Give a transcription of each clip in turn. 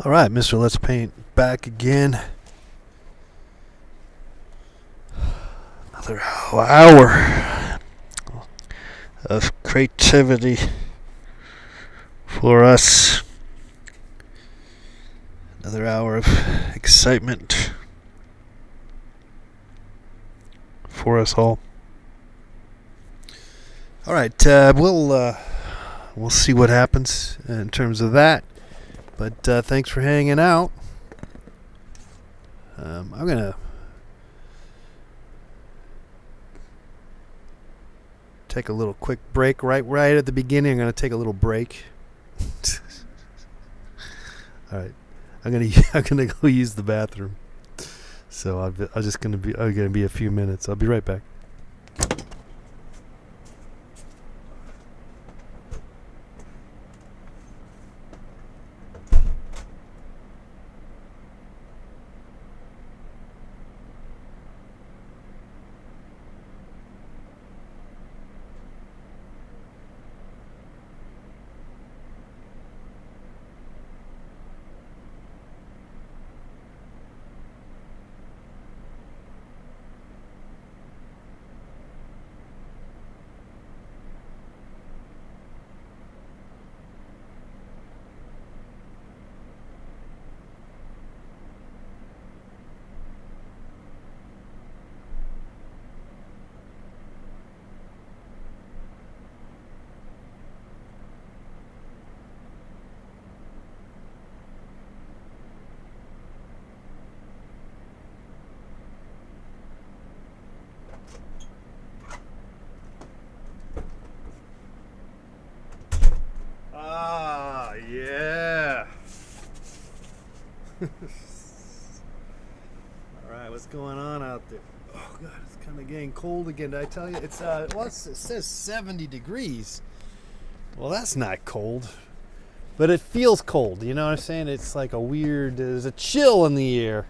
All right, Mr. Let's Paint back again. Another hour of creativity for us. Another hour of excitement for us all. All right, we'll see what happens in terms of that. But thanks for hanging out. I'm gonna take a little quick break right at the beginning. I'm gonna take a little break. All right, I'm gonna go use the bathroom. So I'm gonna be a few minutes. I'll be right back. Yeah. All right, what's going on out there? Oh God, it's kind of getting cold again. Did I tell you? It says 70 degrees. Well, that's not cold, but it feels cold. You know what I'm saying? It's like there's a chill in the air,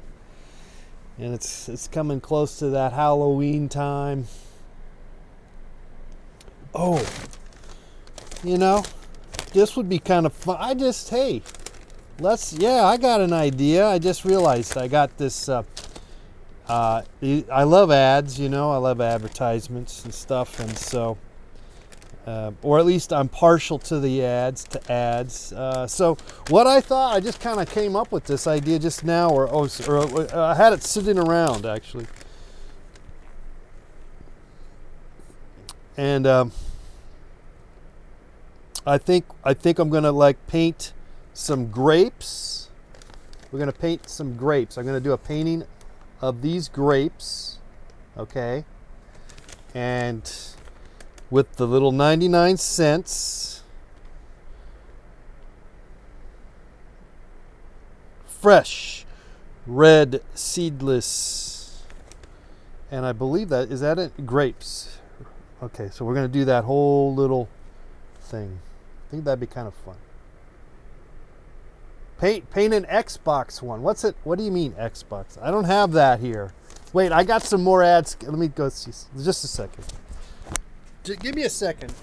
and it's coming close to that Halloween time. Oh, this would be kind of fun. I got an idea. I just realized I got this. I love ads, I love advertisements and stuff, and so, or at least I'm partial to the ads. So what I thought, I just kind of came up with this idea just now, or I had it sitting around actually, and I think I'm gonna paint some grapes. We're gonna paint some grapes. I'm gonna do a painting of these grapes, okay? And with the little 99 cents fresh red seedless, and I believe is that it? Grapes. Okay, so we're gonna do that whole little thing. I think that'd be kind of fun. Paint an Xbox one. What's it? What do you mean Xbox? I don't have that here. Wait, I got some more ads. Let me go see. Just a second. Give me a second.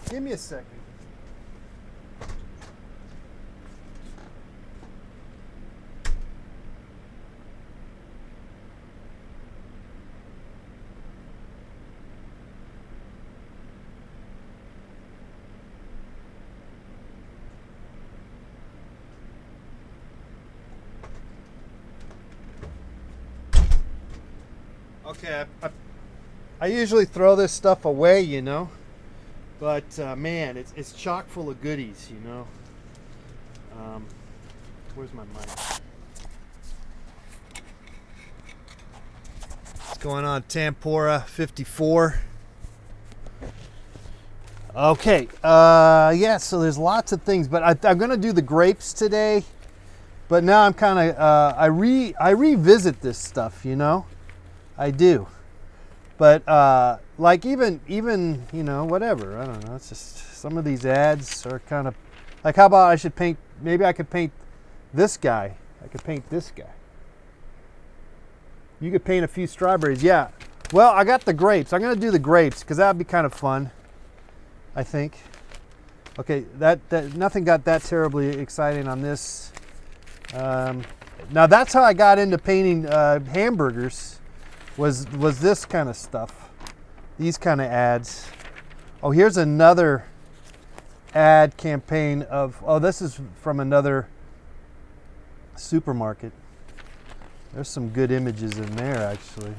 Okay, I usually throw this stuff away, but man, it's chock full of goodies, Where's my mic? What's going on, Tampora 54? Okay, yeah, so there's lots of things, but I'm going to do the grapes today, but now I'm kind of, I revisit this stuff, I do, but even whatever, I don't know, it's just some of these ads are kind of like, how about maybe I could paint this guy. You could paint a few strawberries. Yeah, well, I got the grapes. I'm gonna do the grapes because that'd be kind of fun, I think. Okay, that nothing got that terribly exciting on this Now that's how I got into painting hamburgers, was this kind of stuff, these kind of ads. Oh, here's another ad campaign of, oh, this is from another supermarket. There's some good images in there, actually.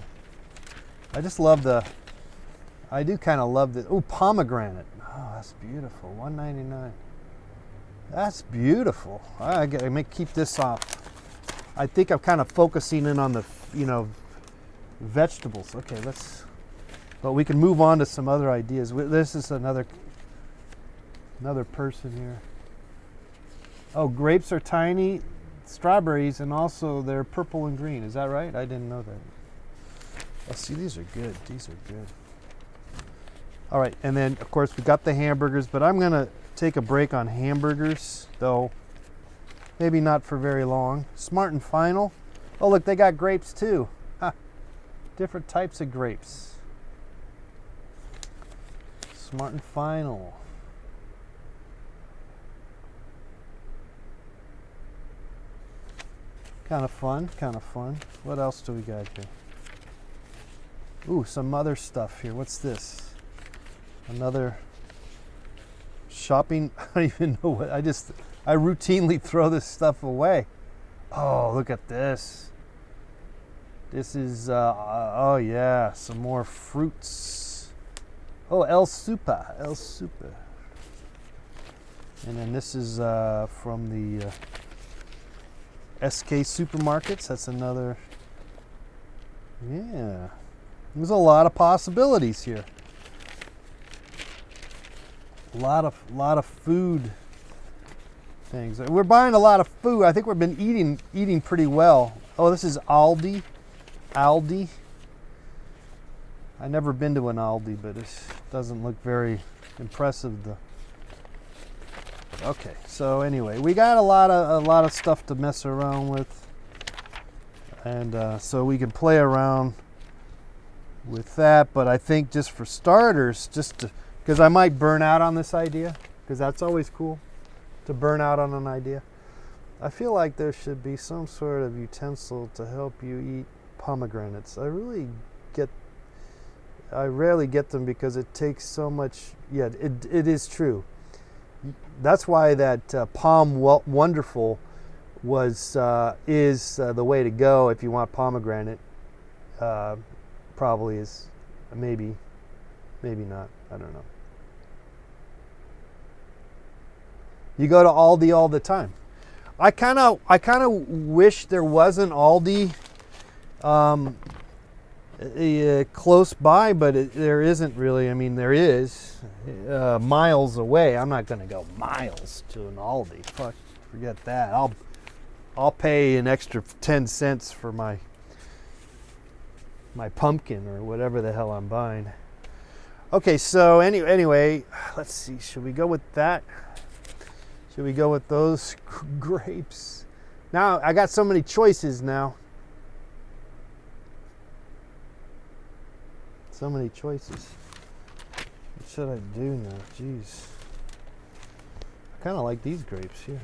I just love I do kind of love the, oh, pomegranate. Oh, that's beautiful, $1.99. That's beautiful. I may keep this off. I think I'm kind of focusing in on the, vegetables. Okay, but we can move on to some other ideas. This is another person here. Oh, grapes are tiny, strawberries, and also they're purple and green. Is that right? I didn't know that. Oh, see, these are good. These are good. All right, and then of course we got the hamburgers, but I'm gonna take a break on hamburgers, though maybe not for very long. Smart and Final. Oh, look, they got grapes too. Ha. Different types of grapes. Smart and Final. Kind of fun, kind of fun. What else do we got here? Ooh, some other stuff here. What's this? Another shopping. I don't even know what. I routinely throw this stuff away. Oh, look at this. This is, oh yeah, some more fruits. Oh, El Super. And then this is from the SK Supermarkets. That's another, yeah. There's a lot of possibilities here. A lot of food things. We're buying a lot of food. I think we've been eating pretty well. Oh, this is Aldi. I've never been to an Aldi, but it doesn't look very impressive. Okay, so anyway, we got a lot of stuff to mess around with, and so we can play around with that. But I think just for starters, because I might burn out on this idea, because that's always cool to burn out on an idea. I feel like there should be some sort of utensil to help you eat pomegranates. I rarely get them because it takes so much. Yeah, it is true. That's why that Palm Wonderful is the way to go if you want pomegranate. Probably is, maybe not. I don't know. You go to Aldi all the time. I kind of wish there was an Aldi close by, but there isn't really. I mean, there is miles away. I'm not going to go miles to an Aldi. Fuck, forget that. I'll pay an extra 10 cents for my pumpkin or whatever the hell I'm buying. Okay, so anyway, let's see. Should we go with that? Should we go with those grapes? Now, I got so many choices now. So many choices. What should I do now? Jeez. I kind of like these grapes here.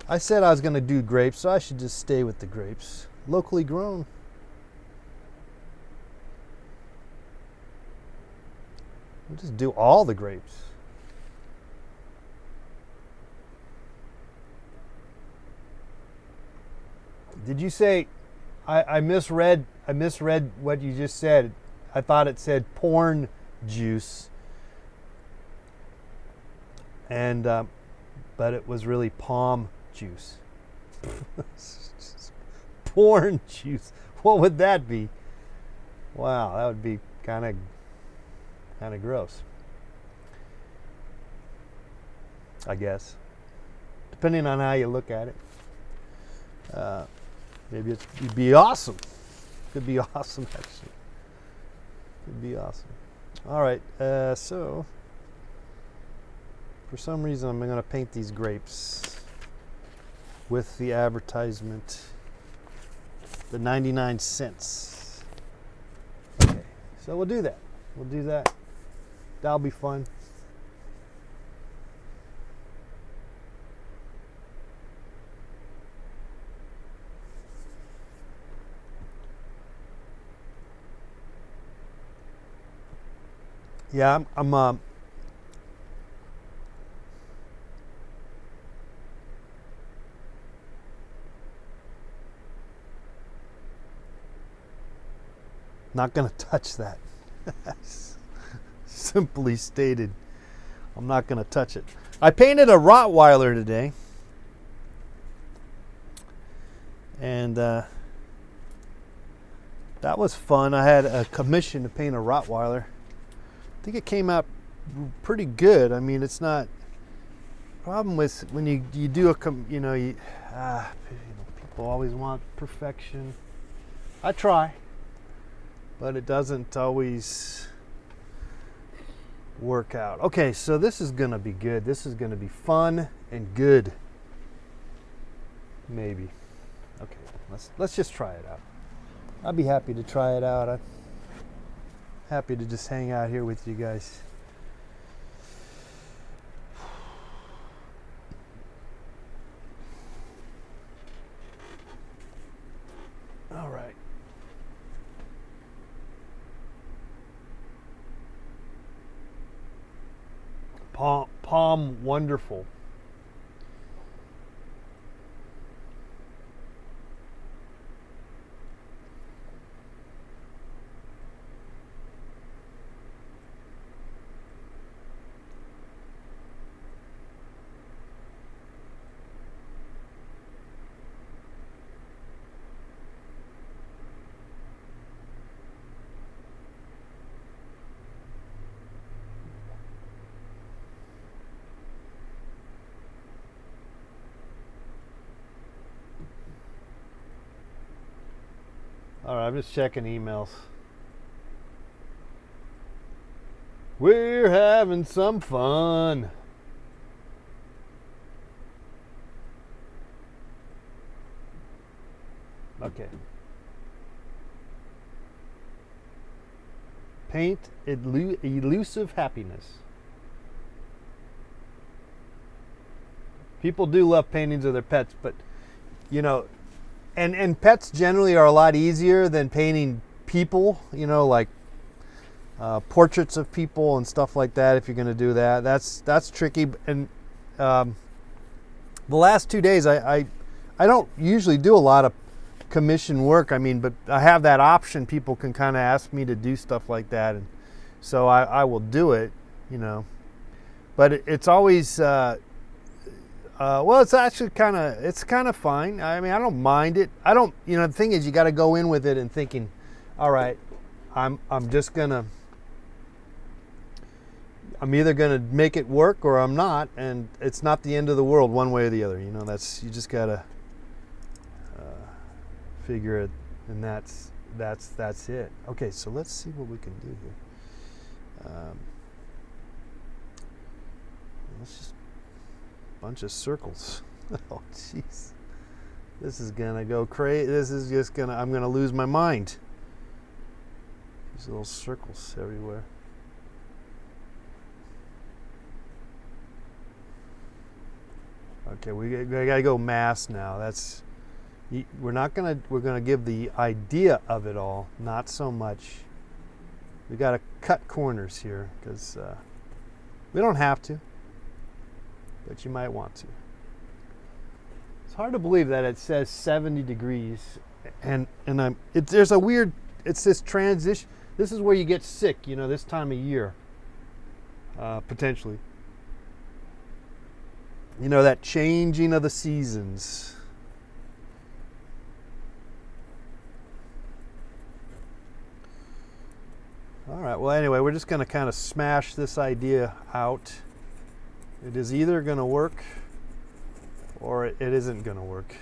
I said I was going to do grapes, so I should just stay with the grapes. Locally grown. We'll just do all the grapes. Did you say, I misread what you just said. I thought it said porn juice. And, but it was really palm juice. Porn juice. What would that be? Wow, that would be kind of gross, I guess, depending on how you look at it. Maybe it'd be awesome. Could be awesome, actually. Could be awesome. All right, so for some reason I'm going to paint these grapes with the advertisement, the 99 cents. Okay, so we'll do that. We'll do that. That'll be fun. Yeah, I'm not going to touch that. Simply stated, I'm not going to touch it. I painted a Rottweiler today. And that was fun. I had a commission to paint a Rottweiler. I think it came out pretty good. I mean, it's not... Problem with when you do people always want perfection. I try, but it doesn't always work out. Okay, so this is gonna be good. This is gonna be fun and good. Maybe. Okay, let's just try it out. I'd be happy to try it out. I'm happy to just hang out here with you guys. All right. Palm wonderful. All right, I'm just checking emails. We're having some fun. Okay. Paint elusive happiness. People do love paintings of their pets, but you know, and pets generally are a lot easier than painting people, you know, like portraits of people and stuff like that. If you're going to do that, that's tricky. And the last 2 days, I don't usually do a lot of commission work. I mean, but I have that option. People can kind of ask me to do stuff like that, and so I will do it, you know. But it's always well, it's actually kind of fine. I mean, I don't mind it. I don't, you know, the thing is, you got to go in with it and thinking, all right, I'm either gonna make it work or I'm not, and it's not the end of the world one way or the other. You know, you just gotta figure it, and that's it. Okay, so let's see what we can do here. Let's just bunch of circles. Oh jeez, this is gonna go crazy. This is just I'm gonna lose my mind. These little circles everywhere. Okay, we gotta go mass now. We're gonna give the idea of it all, not so much. We gotta cut corners here because we don't have to, but you might want to. It's hard to believe that it says 70 degrees, and there's a weird. It's this transition. This is where you get sick, you know, this time of year, potentially. You know, that changing of the seasons. All right, well, anyway, we're just going to kind of smash this idea out. It is either going to work or it isn't going to work.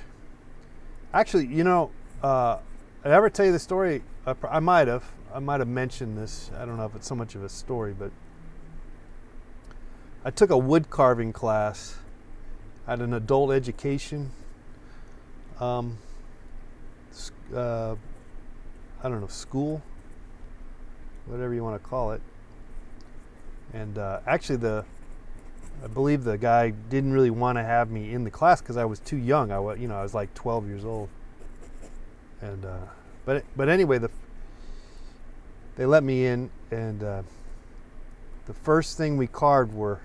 Actually, you know, I ever tell you the story? I might have mentioned this. I don't know if it's so much of a story, but I took a wood carving class at an adult education, I don't know, school, whatever you want to call it. And actually, I believe the guy didn't really want to have me in the class because I was too young. I was like 12 years old. And but anyway, they let me in, and the first thing we carved were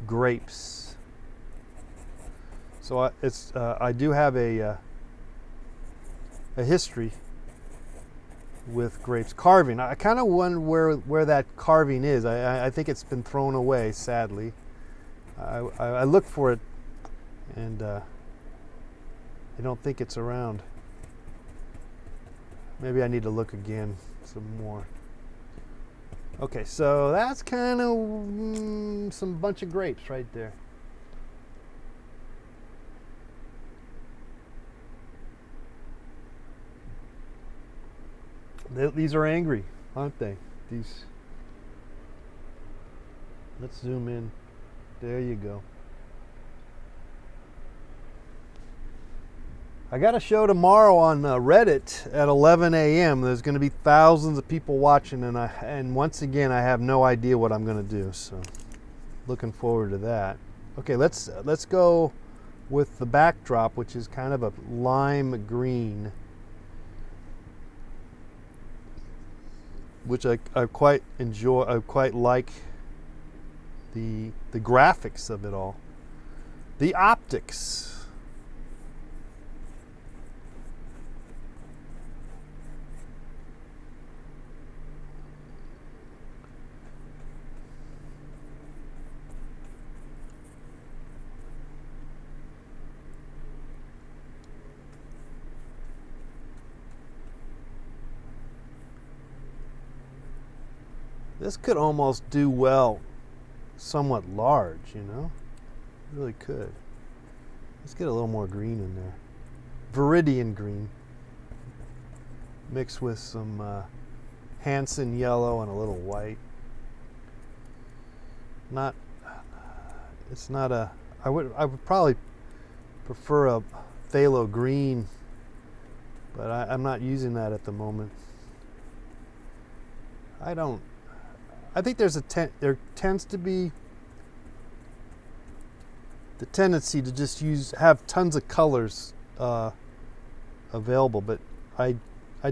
grapes. So I do have a history with grapes carving. I kind of wonder where that carving is. I think it's been thrown away, sadly. I looked for it, and I don't think it's around. Maybe I need to look again some more. Okay, so that's kind of some bunch of grapes right there. These are angry, aren't they? These. Let's zoom in. There you go. I got a show tomorrow on Reddit at 11 a.m. There's going to be thousands of people watching, and once again, I have no idea what I'm going to do. So, looking forward to that. Okay, let's go with the backdrop, which is kind of a lime green, which I quite enjoy. I quite like the graphics of it all, the optics. This could almost do well somewhat large, you know? It really could. Let's get a little more green in there. Viridian green. Mixed with some Hansen yellow and a little white. It's not a, I would probably prefer a phthalo green, but I'm not using that at the moment. I think there tends to be the tendency to just have tons of colors available, but I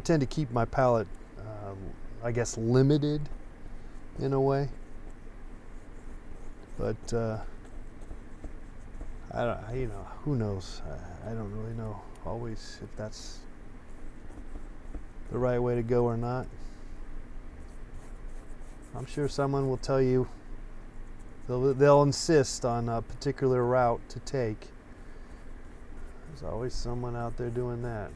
tend to keep my palette, I guess, limited in a way. But who knows? I don't really know always if that's the right way to go or not. I'm sure someone will tell you, they'll insist on a particular route to take. There's always someone out there doing that.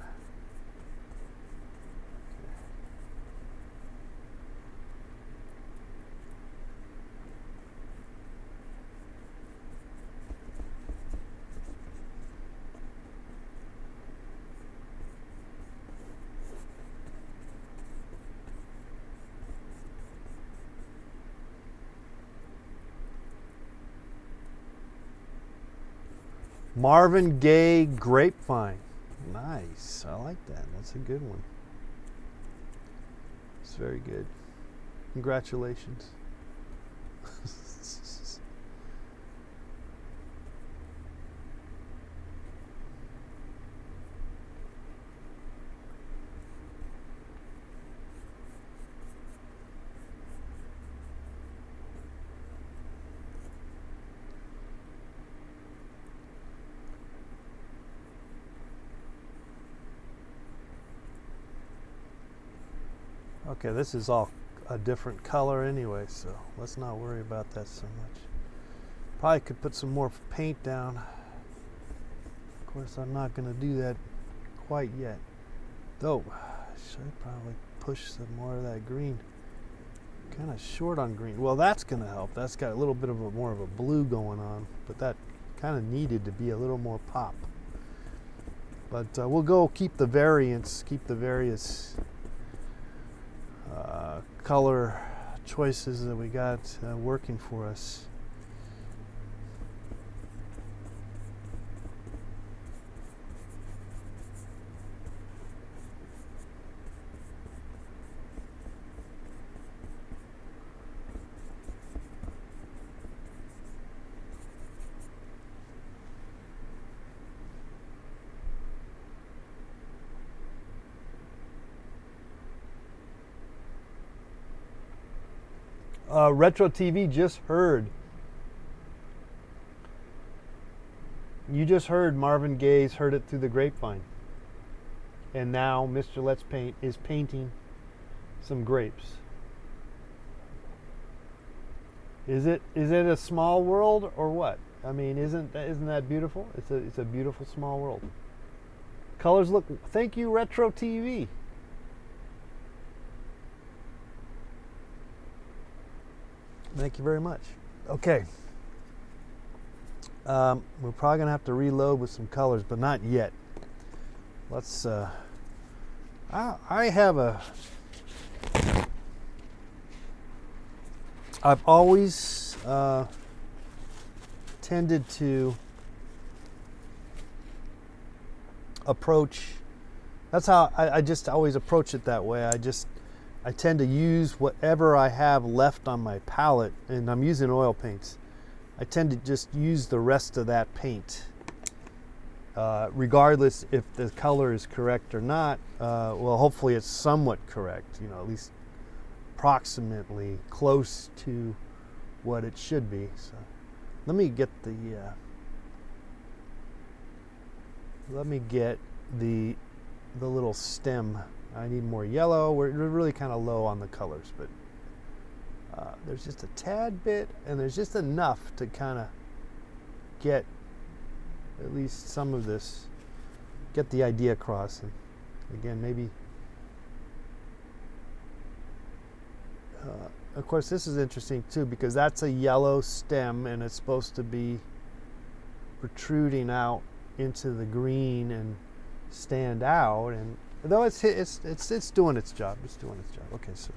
Marvin Gaye Grapevine. Nice. I like that. That's a good one. It's very good. Congratulations. Okay, this is all a different color anyway, so let's not worry about that so much. Probably could put some more paint down. Of course, I'm not going to do that quite yet. Though, I should probably push some more of that green. Kind of short on green. Well, that's going to help. That's got a little bit of more of a blue going on, but that kind of needed to be a little more pop. But we'll go keep the variance, keep the various color choices that we got working for us. Retro TV just heard. You just heard Marvin Gaye's Heard It Through the Grapevine. And now Mr. Let's Paint is painting some grapes. Is it a small world or what? I mean, isn't that beautiful? It's a beautiful small world. Colors look. Thank you, Retro TV. Thank you very much. Okay. We're probably gonna have to reload with some colors, but not yet. Let's. I have a. I've always tended to approach. That's how I just always approach it that way. I tend to use whatever I have left on my palette, and I'm using oil paints. I tend to just use the rest of that paint, regardless if the color is correct or not. Well, hopefully it's somewhat correct, you know, at least approximately close to what it should be. So let me get the little stem. I need more yellow. We're really kind of low on the colors, but there's just a tad bit, and there's just enough to kind of get at least some of this, get the idea across. And again, maybe of course this is interesting too, because that's a yellow stem and it's supposed to be protruding out into the green and stand out, and though it's doing its job. It's doing its job. Okay, so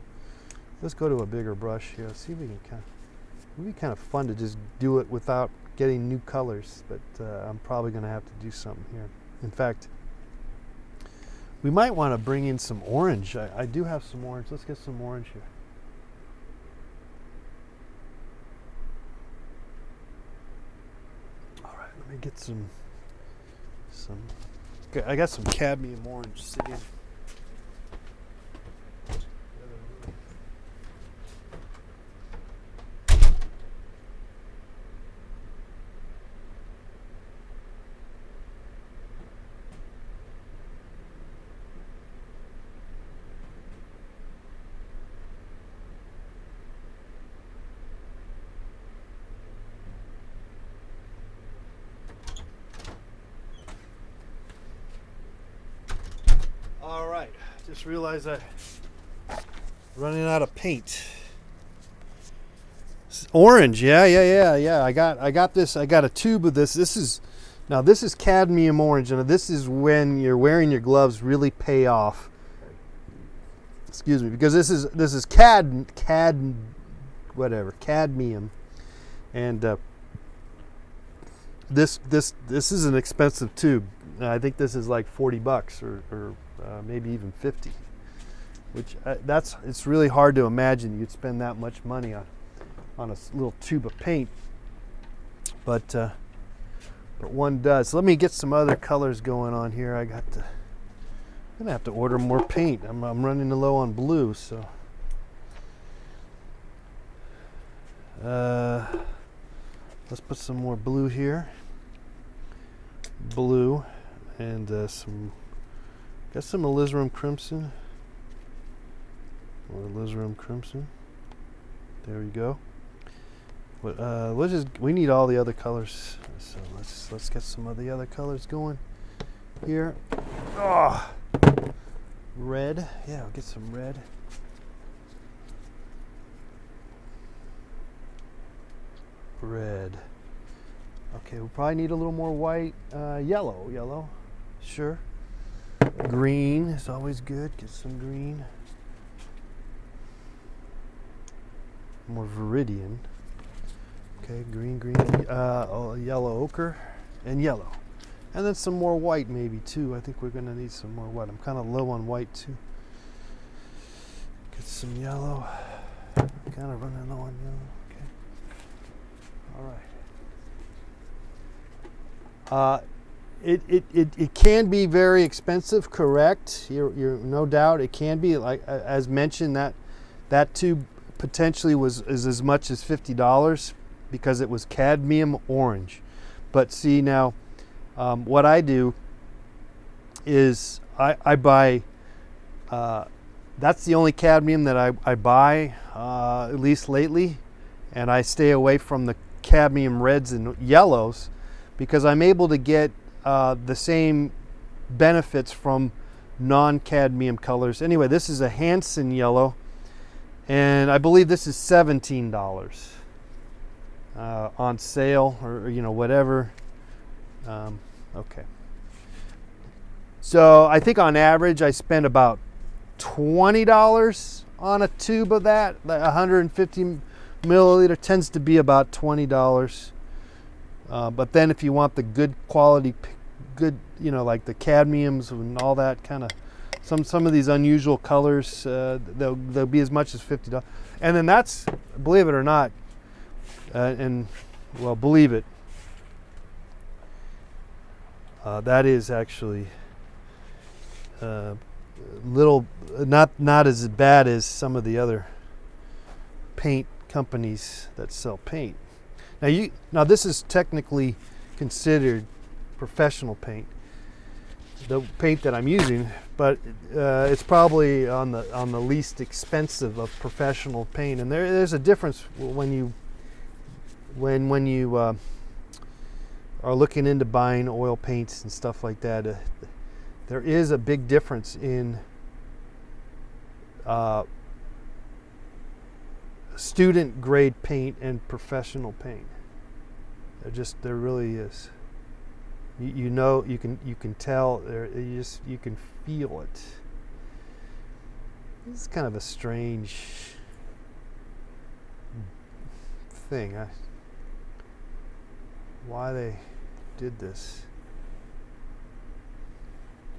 let's go to a bigger brush here. See if we can it would be kind of fun to just do it without getting new colors, but I'm probably going to have to do something here. In fact, we might want to bring in some orange. I do have some orange. Let's get some orange here. All right, let me get some. Okay, I got some cadmium orange sitting. All right, just realized I'm running out of paint. Orange, yeah. I got this. I got a tube of this. This is cadmium orange, and this is when you're wearing your gloves really pay off. Excuse me, because this is cadmium, and this is an expensive tube. I think this is like $40 or maybe even 50, which it's really hard to imagine you'd spend that much money on a little tube of paint, but one does. So let me get some other colors going on here. I'm gonna have to order more paint. I'm running low on blue, so let's put some more blue here. Blue and got some alizarin crimson. Or alizarin crimson. There we go. But we need all the other colors. So let's get some of the other colors going here. Oh, red. Yeah, I'll get some red. Red. Okay, we'll probably need a little more white. Yellow. Sure. Green is always good. Get some green. More viridian. Okay, green. Yellow ochre and yellow. And then some more white maybe too. I think we're going to need some more white. I'm kind of low on white too. Get some yellow. Kind of running low on yellow. Okay. All right. It can be very expensive, correct? You're no doubt it can be. Like as mentioned, that tube potentially is as much as $50 because it was cadmium orange. But see now, what I do is I buy, that's the only cadmium that I buy, at least lately, and I stay away from the cadmium reds and yellows because I'm able to get the same benefits from non-cadmium colors. Anyway, this is a Hansen yellow, and I believe this is $17 on sale, or whatever. Okay. So I think on average I spend about $20 on a tube of that. 150 milliliter tends to be about $20. But then if you want the good quality, good, like the cadmiums and all that kind of, some of these unusual colors, they'll be as much as $50. And then that's, believe it or not, believe it, that is actually little, not as bad as some of the other paint companies that sell paint. Now this is technically considered professional paint, the paint that I'm using, but it's probably on the least expensive of professional paint. And there's a difference when you are looking into buying oil paints and stuff like that. There is a big difference in student grade paint and professional paint. There really is. You can tell you can feel it. It's kind of a strange thing. Why they did this?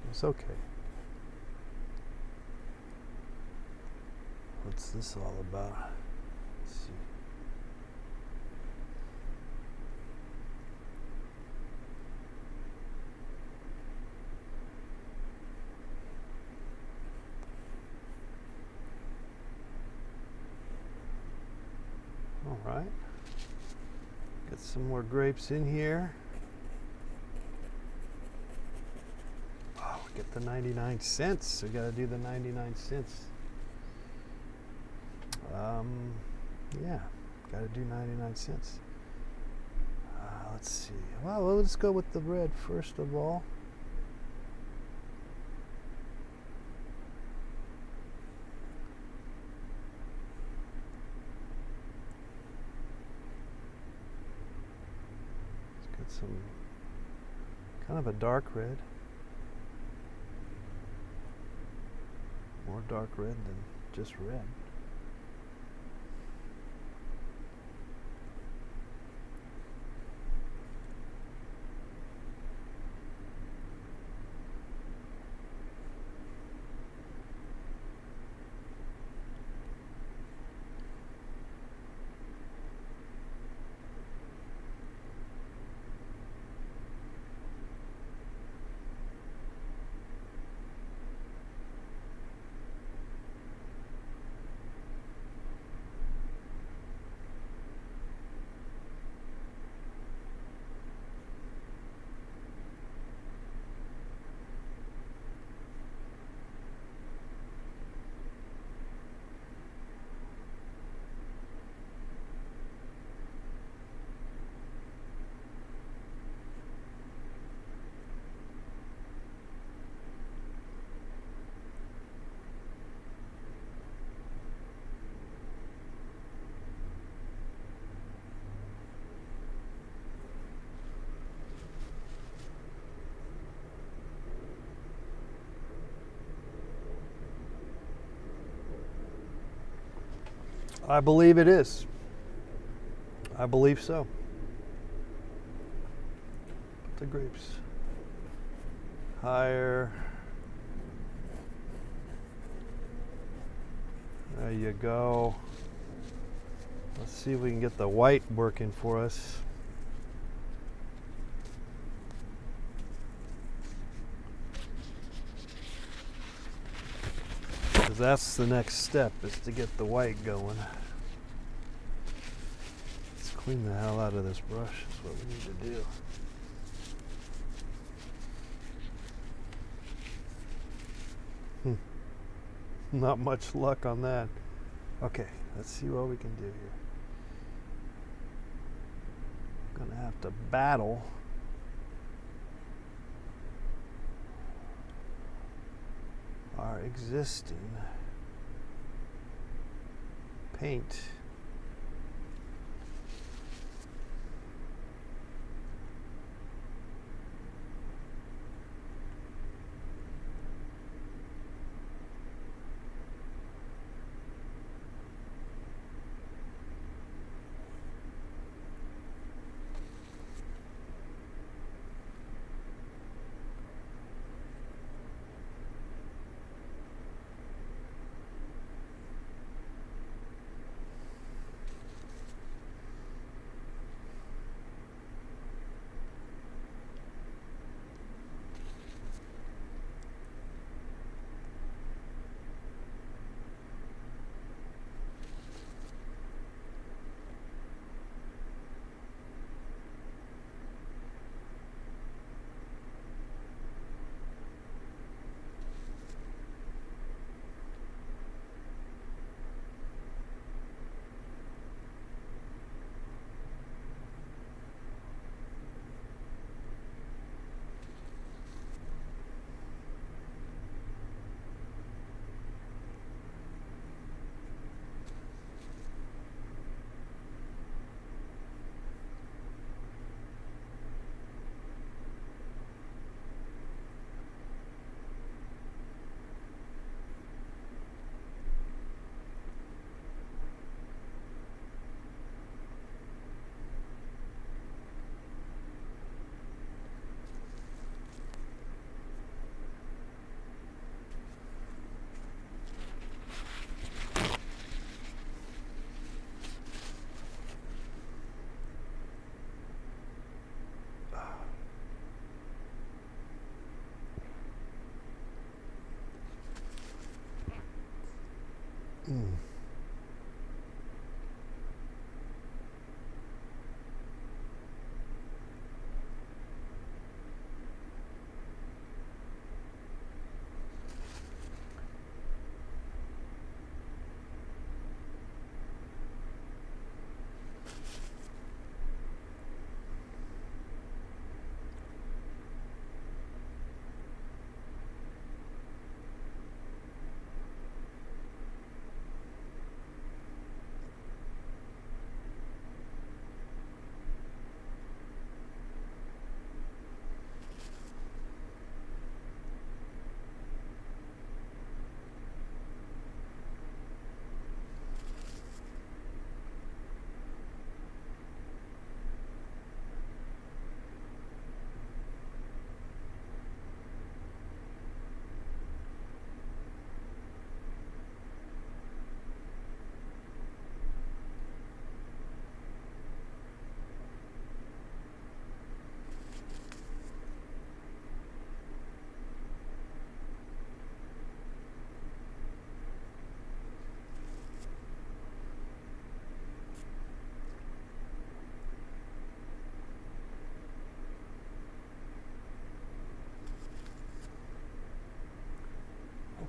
It's okay. What's this all about? Let's see. All right. Get some more grapes in here. Oh, we get the 99 cents. We got to do the 99 cents. Yeah, got to do 99 cents. Let's see. Well, let's go with the red first of all. Let's get some kind of a dark red. More dark red than just red. I believe it is. I believe so. Put the grapes higher. There you go. Let's see if we can get the white working for us. Because that's the next step, is to get the white going. Clean the hell out of this brush is what we need to do. Not much luck on that. Okay, let's see what we can do here. Gonna have to battle our existing paint.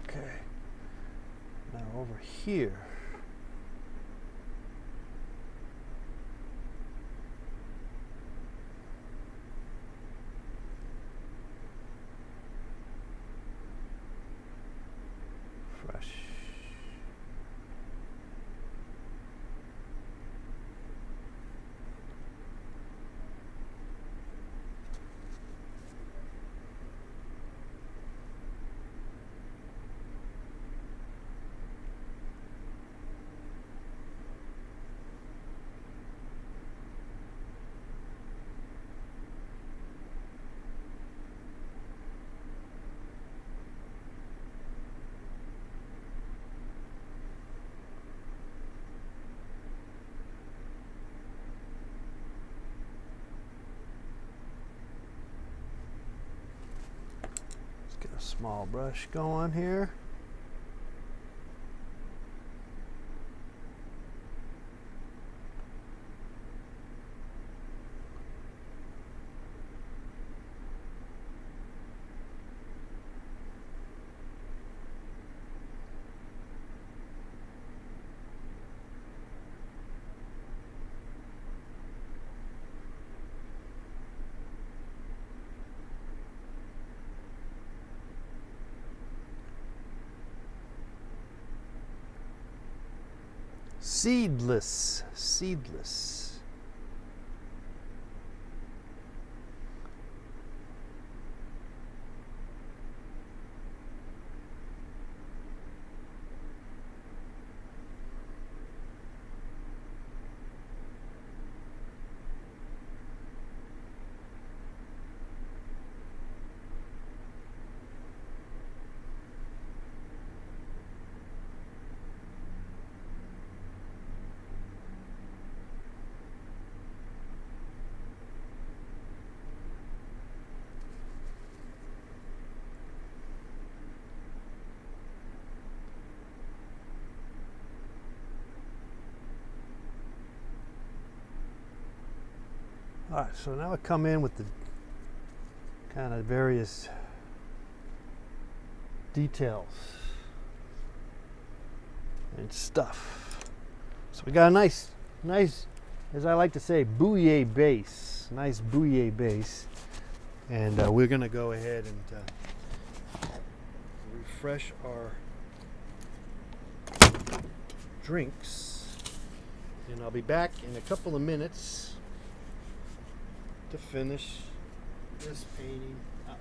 Okay, now over here, fresh. Get a small brush going here. Seedless. Seedless. All right, so now I come in with the kind of various details and stuff. So we got a nice, as I like to say, bouillie base. Nice bouillie base. And we're gonna go ahead and refresh our drinks. And I'll be back in a couple of minutes to finish this painting up.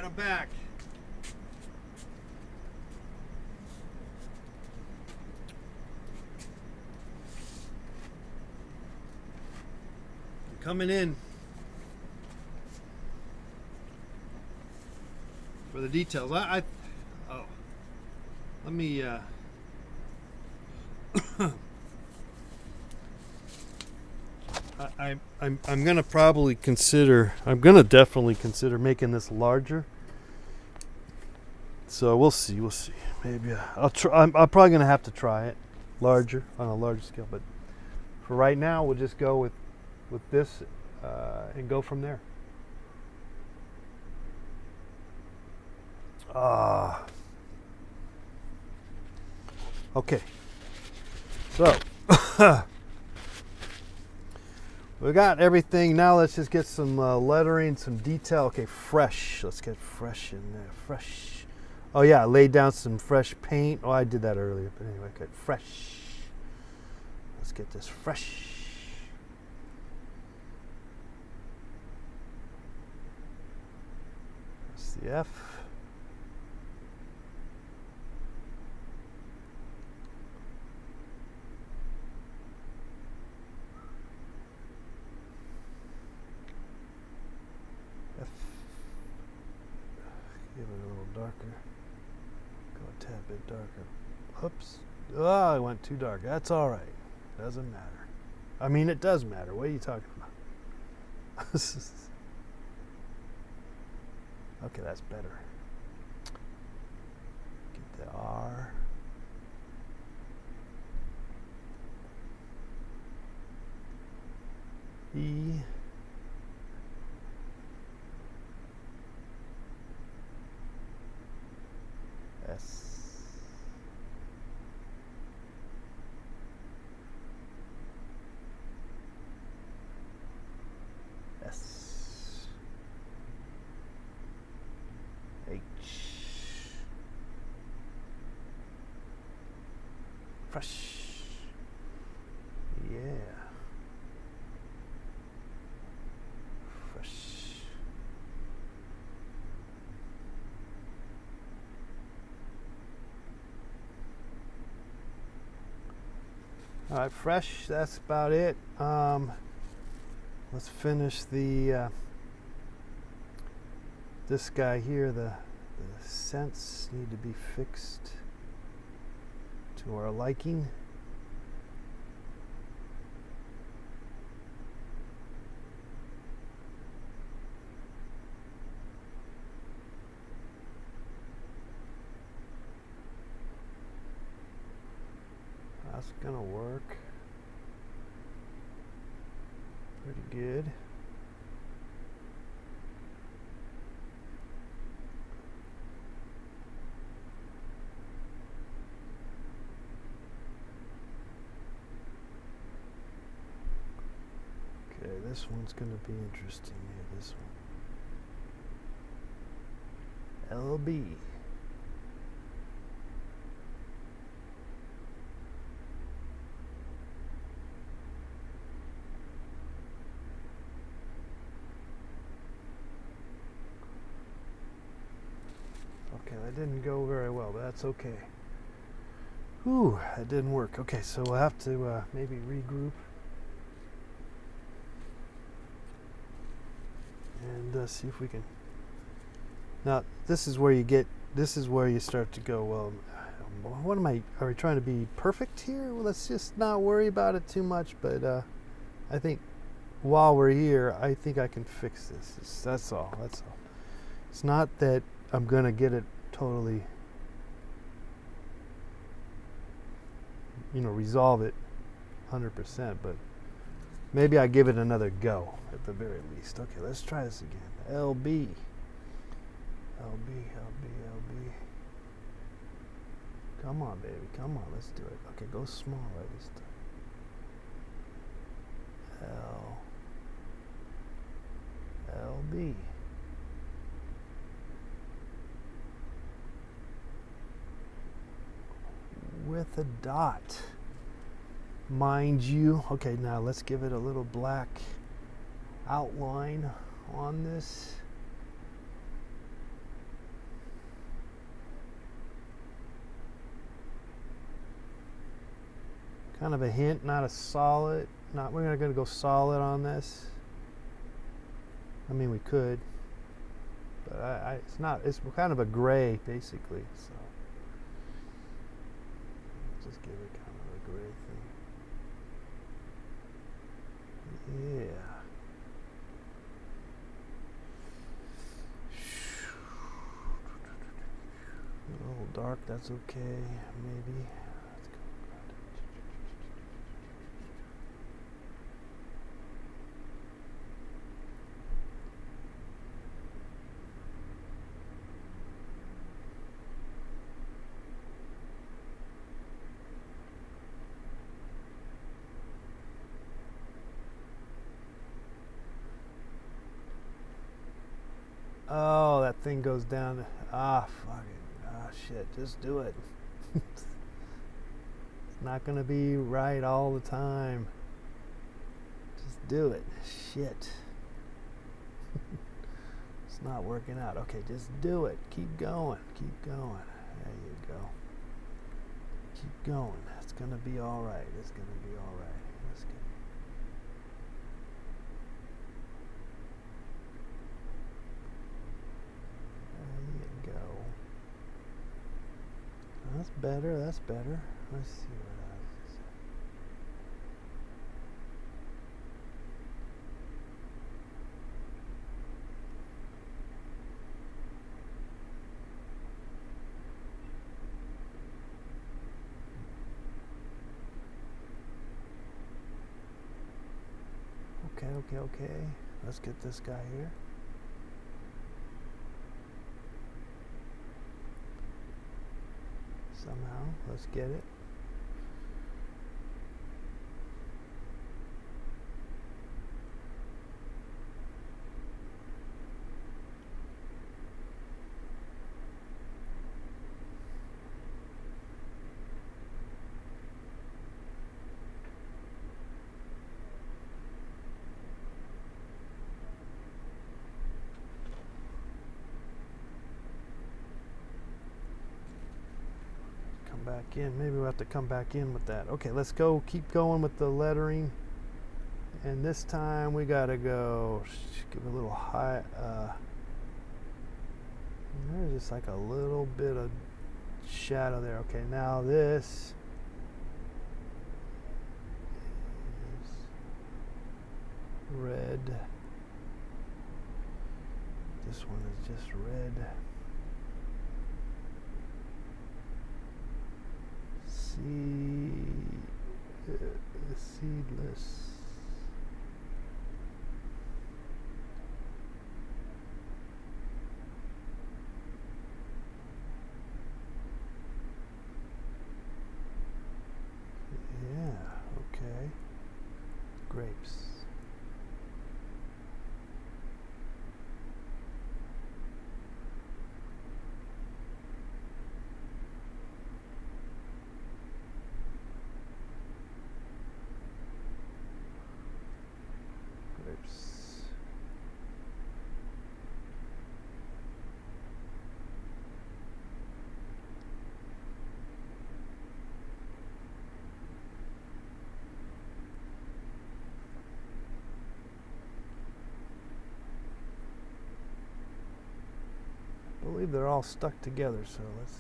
I'm back. Coming in for the details. Oh, let me I'm gonna probably consider. I'm gonna definitely consider making this larger. So we'll see. We'll see. Maybe I'll try. I'm probably gonna have to try it larger on a larger scale. But for right now, we'll just go with this and go from there. Okay. So we got everything. Now let's just get some lettering, some detail. Okay, fresh. Let's get fresh in there. Fresh. Oh yeah, I laid down some fresh paint. Oh, I did that earlier. But anyway, okay, fresh. Let's get this fresh. That's the F. Give it a little darker. Go a tad bit darker. Oops. Oh, I went too dark. That's all right. Doesn't matter. I mean, it does matter. What are you talking about? Okay, that's better. Get the R. E. S. S. H. Fresh. Yeah. Fresh. All right, fresh. That's about it. Let's finish the this guy here. The scents need to be fixed to our liking. That's gonna work pretty good. Okay, this one's gonna be interesting here, this one. LB. Okay, that didn't go very well, but that's okay. Whew, that didn't work. Okay, so we'll have to maybe regroup and see if we can. Now, this is where you start to go, well, what am I, are we trying to be perfect here? Well, let's just not worry about it too much, but I think while we're here, I think I can fix this. That's all. It's not that I'm going to get it totally, resolve it 100%, but maybe I give it another go at the very least. Okay, let's try this again. LB. Come on, baby. Come on, let's do it. Okay, go smaller this time. LB. With a dot, mind you. Okay, now let's give it a little black outline on this. Kind of a hint, not a solid. We're not going to go solid on this. I mean, we could, but it's not. It's kind of a gray, basically. So just give it kind of a gray thing. Yeah. A little dark. That's okay. Maybe. Let's go. Oh, that thing goes down. Ah, fuck it. Ah, shit. Just do it. It's not going to be right all the time. Just do it. Shit. It's not working out. Okay, just do it. Keep going. Keep going. There you go. Keep going. It's going to be all right. It's going to be all right. Let's get That's better, that's better. Let's see what else. Okay. Let's get this guy here. Somehow, let's get it. Back in. Maybe we'll have to come back in with that. Okay, let's go. Keep going with the lettering. And this time we gotta go. Give a little high. There's just like a little bit of shadow there. Okay, now this is red. This one is just red. Seedless. Yeah, okay. Grapes. I believe they're all stuck together, so let's.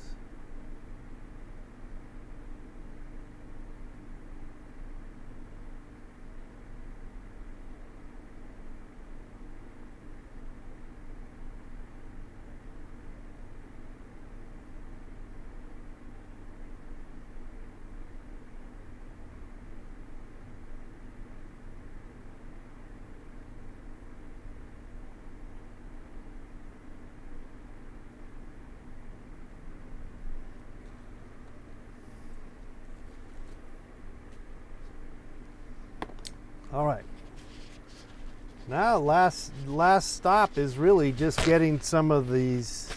All right. Now, last stop is really just getting some of these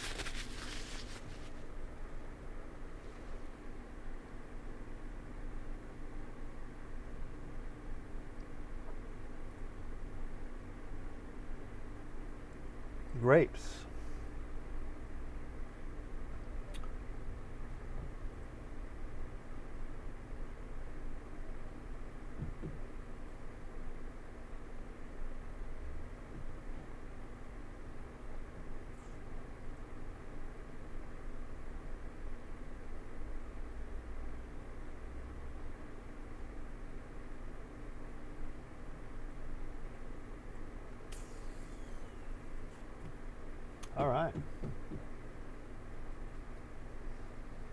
grapes. right.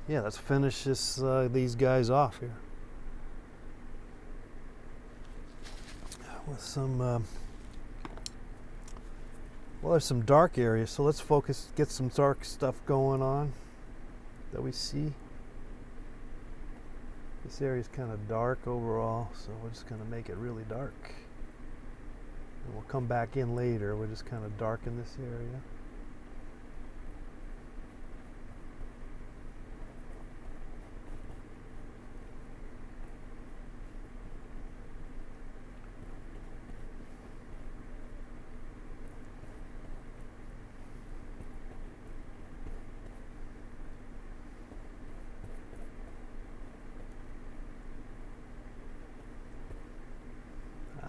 Yeah, let's finish these guys off here with some. Well, there's some dark areas, so let's focus, get some dark stuff going on that we see. This area is kind of dark overall, so we're just going to make it really dark. And we'll come back in later. We'll just kind of darken this area.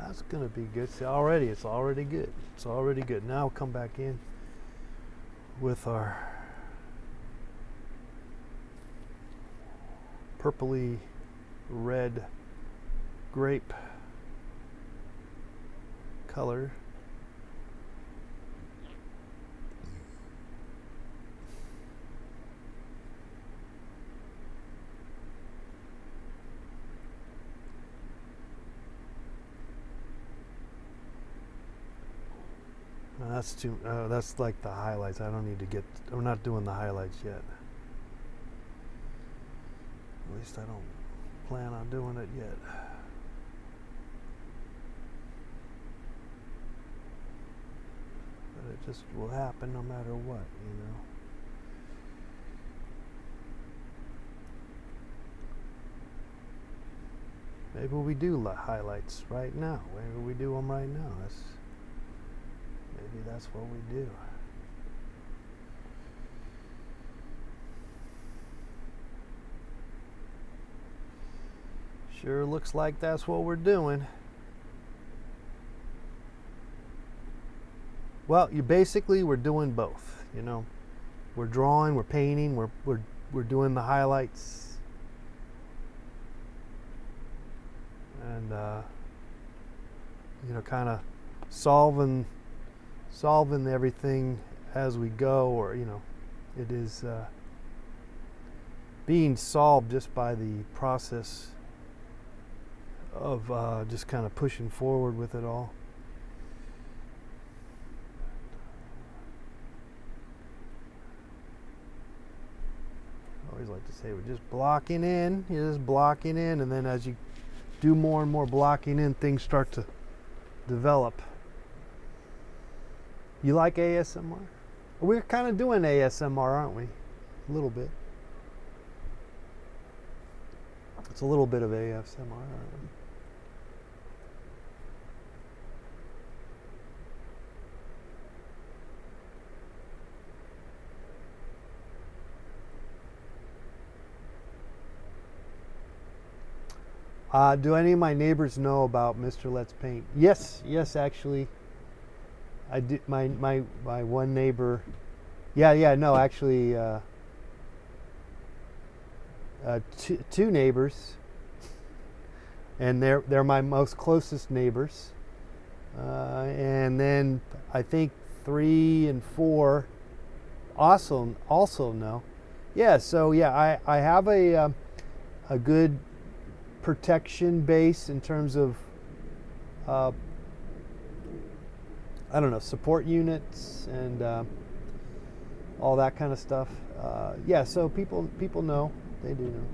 That's going to be good. See, it's already good. It's already good. Now we'll come back in with our purpley red grape color. That's too. That's like the highlights. I don't need to get. We're not doing the highlights yet. At least I don't plan on doing it yet. But it just will happen no matter what, you know. Maybe we do highlights right now. Maybe we do them right now. Maybe that's what we do. Sure looks like that's what we're doing. Well, we're doing both, you know. We're drawing, we're painting, we're doing the highlights. And you know, kind of solving everything as we go, or you know, it is being solved just by the process of just kind of pushing forward with it all. I always like to say we're just blocking in, and then as you do more and more blocking in, things start to develop. You like ASMR? We're kind of doing ASMR, aren't we? A little bit. It's a little bit of ASMR, aren't we? Do any of my neighbors know about Mr. Let's Paint? Yes, actually. I did. My one neighbor. Actually, two neighbors, and they're my most closest neighbors, and then I think 3 and 4 also know. Yeah, so yeah, I have a good protection base in terms of I don't know, support units and all that kind of stuff. Yeah, so people know. They do know.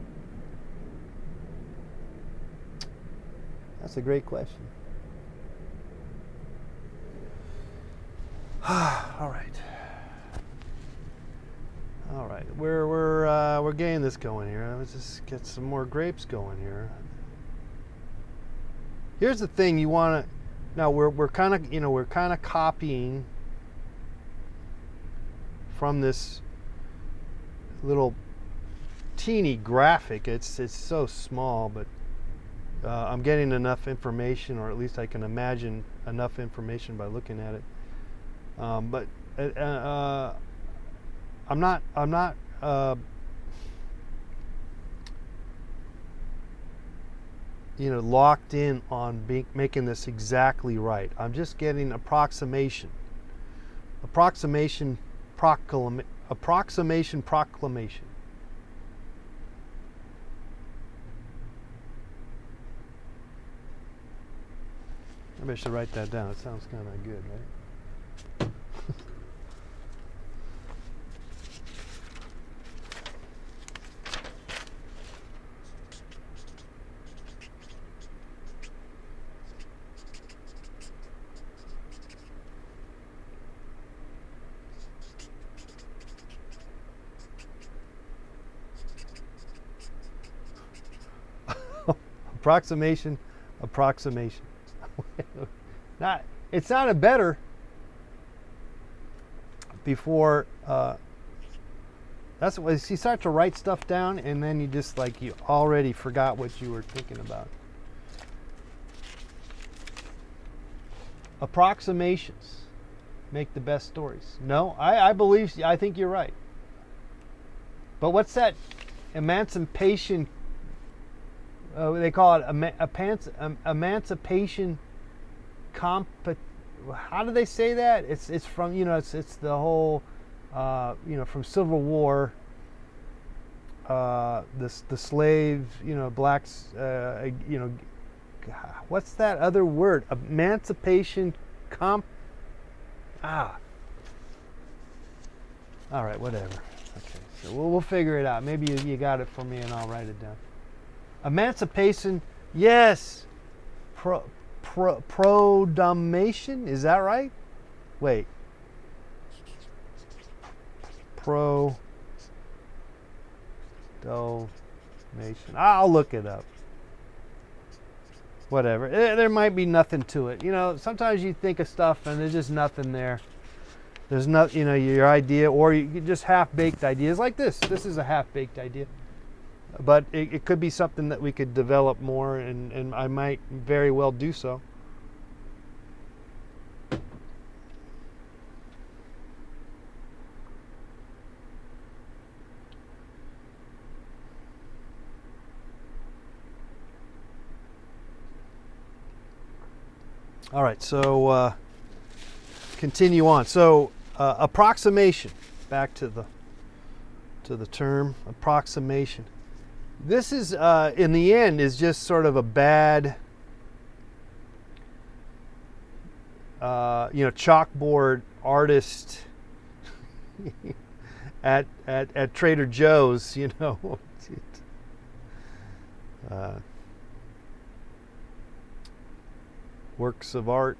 That's a great question. All right. We're getting this going here. Let's just get some more grapes going here. Here's the thing you want to. Now we're kind of copying from this little teeny graphic. It's so small, but I'm getting enough information, or at least I can imagine enough information by looking at it. But I'm not locked in on making this exactly right. I'm just getting approximation approximation proclamation. Maybe I should write that down. It sounds kind of good, right? Approximation. It sounded better before. That's what you start to write stuff down, and then you just you already forgot what you were thinking about. Approximations make the best stories. No, I think you're right. But what's that emancipation? They call it emancipation. How do they say that? It's from it's the whole from Civil War. The slaves, blacks. What's that other word? Emancipation. All right, whatever. Okay, so we'll figure it out. Maybe you got it for me, and I'll write it down. Emancipation, yes. Produmation, is that right? Wait. Produmation. I'll look it up. Whatever. There might be nothing to it. Sometimes you think of stuff and there's just nothing there. There's not, your idea, or you just half-baked ideas like this. This is a half-baked idea. But it could be something that we could develop more, and I might very well do so. All right, so continue on. So approximation, back to the term approximation. This is, in the end, is just sort of a bad, chalkboard artist at Trader Joe's, works of art.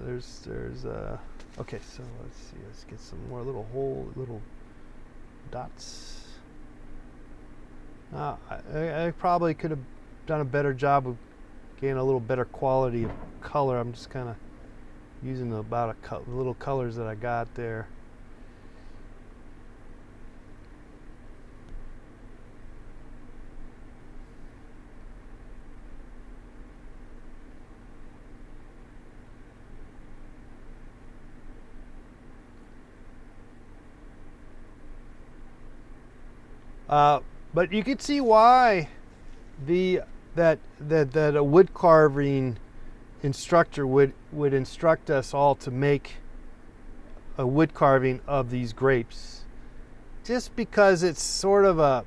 There's okay, so let's see. Let's get some more little dots. I probably could have done a better job of getting a little better quality of color. I'm just kind of using about little colors that I got there. But you could see why that a wood carving instructor would instruct us all to make a wood carving of these grapes, just because it's sort of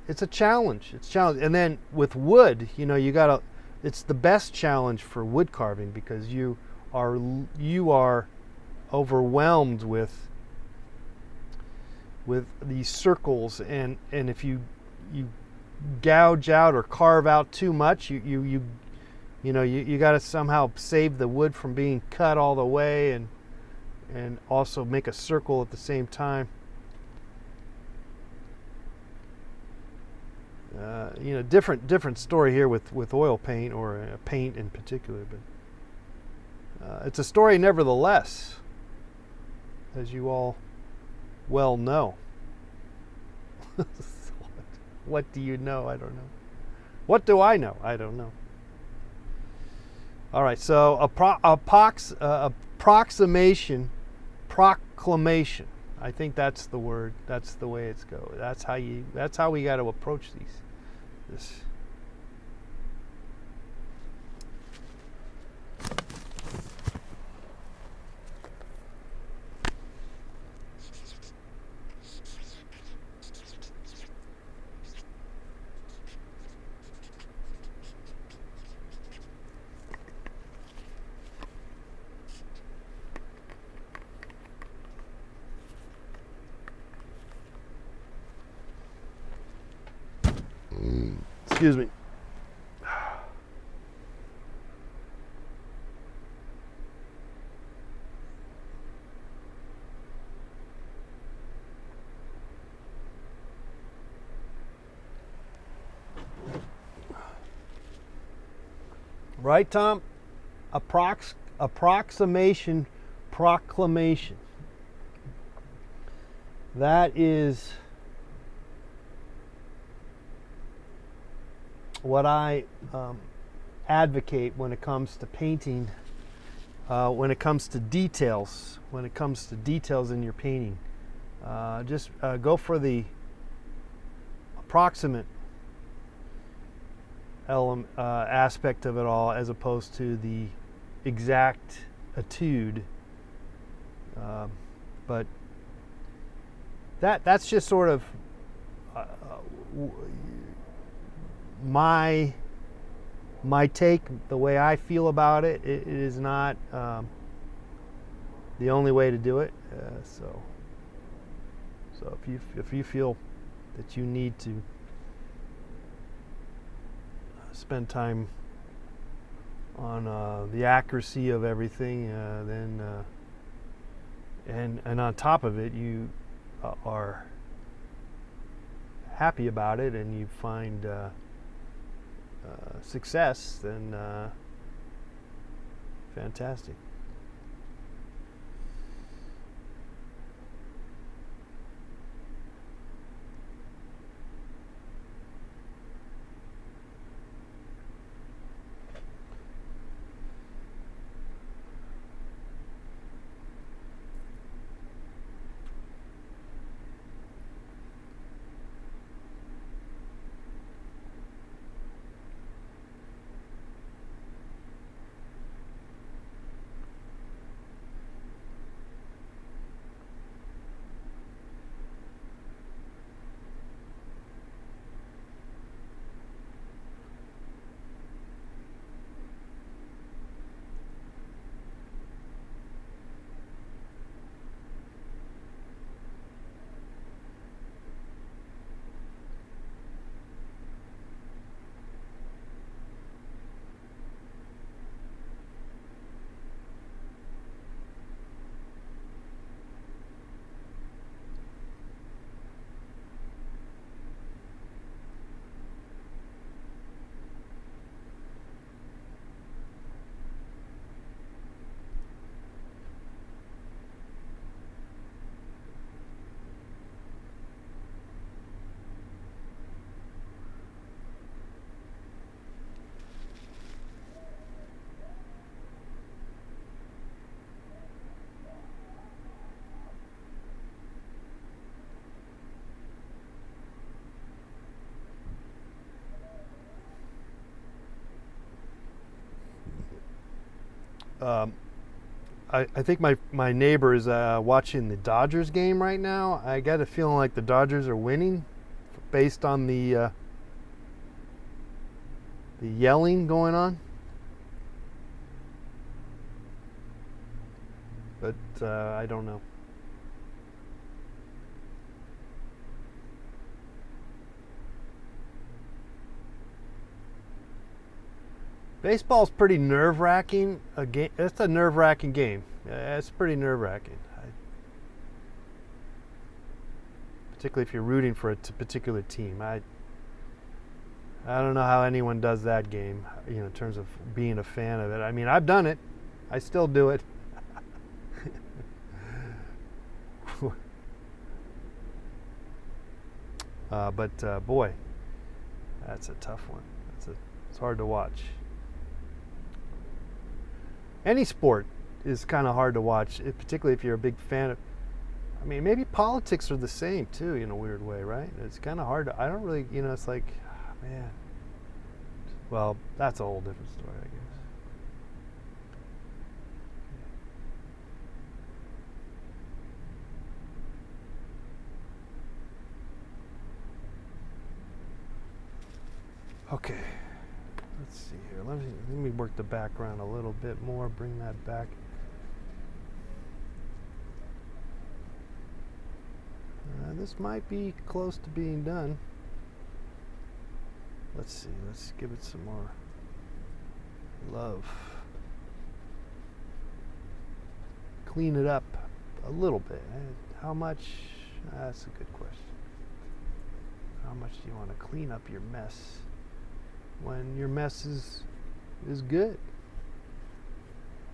it's a challenge. It's challenge, and then with wood, it's the best challenge for wood carving because you are overwhelmed with these circles, and if you gouge out or carve out too much, you got to somehow save the wood from being cut all the way, and also make a circle at the same time. Different story here with oil paint, or paint in particular, but it's a story nevertheless, as you all well know. What do you know? I don't know. What do I know? I don't know. All right, so approximation, proclamation. I think that's the word. That's the way it's go. That's how we got to approach this. Excuse me. Right, Tom? Approximation, proclamation. That is what I advocate when it comes to painting, when it comes to details, in your painting. Just go for the approximate aspect of it all, as opposed to the exact etude. But that's just sort of my take, the way I feel about it. It is not the only way to do it. So if you feel that you need to spend time on the accuracy of everything, then and on top of it, you are happy about it and you find success, then fantastic. I think my neighbor is watching the Dodgers game right now. I got a feeling like the Dodgers are winning, based on the yelling going on. But I don't know. Baseball's pretty nerve-wracking. It's a nerve-wracking game. It's pretty nerve-wracking. Particularly if you're rooting for a particular team. I don't know how anyone does that game, in terms of being a fan of it. I mean, I've done it. I still do it. But boy, that's a tough one. It's hard to watch. Any sport is kind of hard to watch, particularly if you're a big fan of. I mean, maybe politics are the same too, in a weird way, right? It's kind of hard to. I don't really, it's like, man. Well, that's a whole different story, I guess. Okay, let's see here. Let me work the background a little bit more. Bring that back. This might be close to being done. Let's see. Let's give it some more love. Clean it up a little bit. How much? That's a good question. How much do you want to clean up your mess when your mess is good?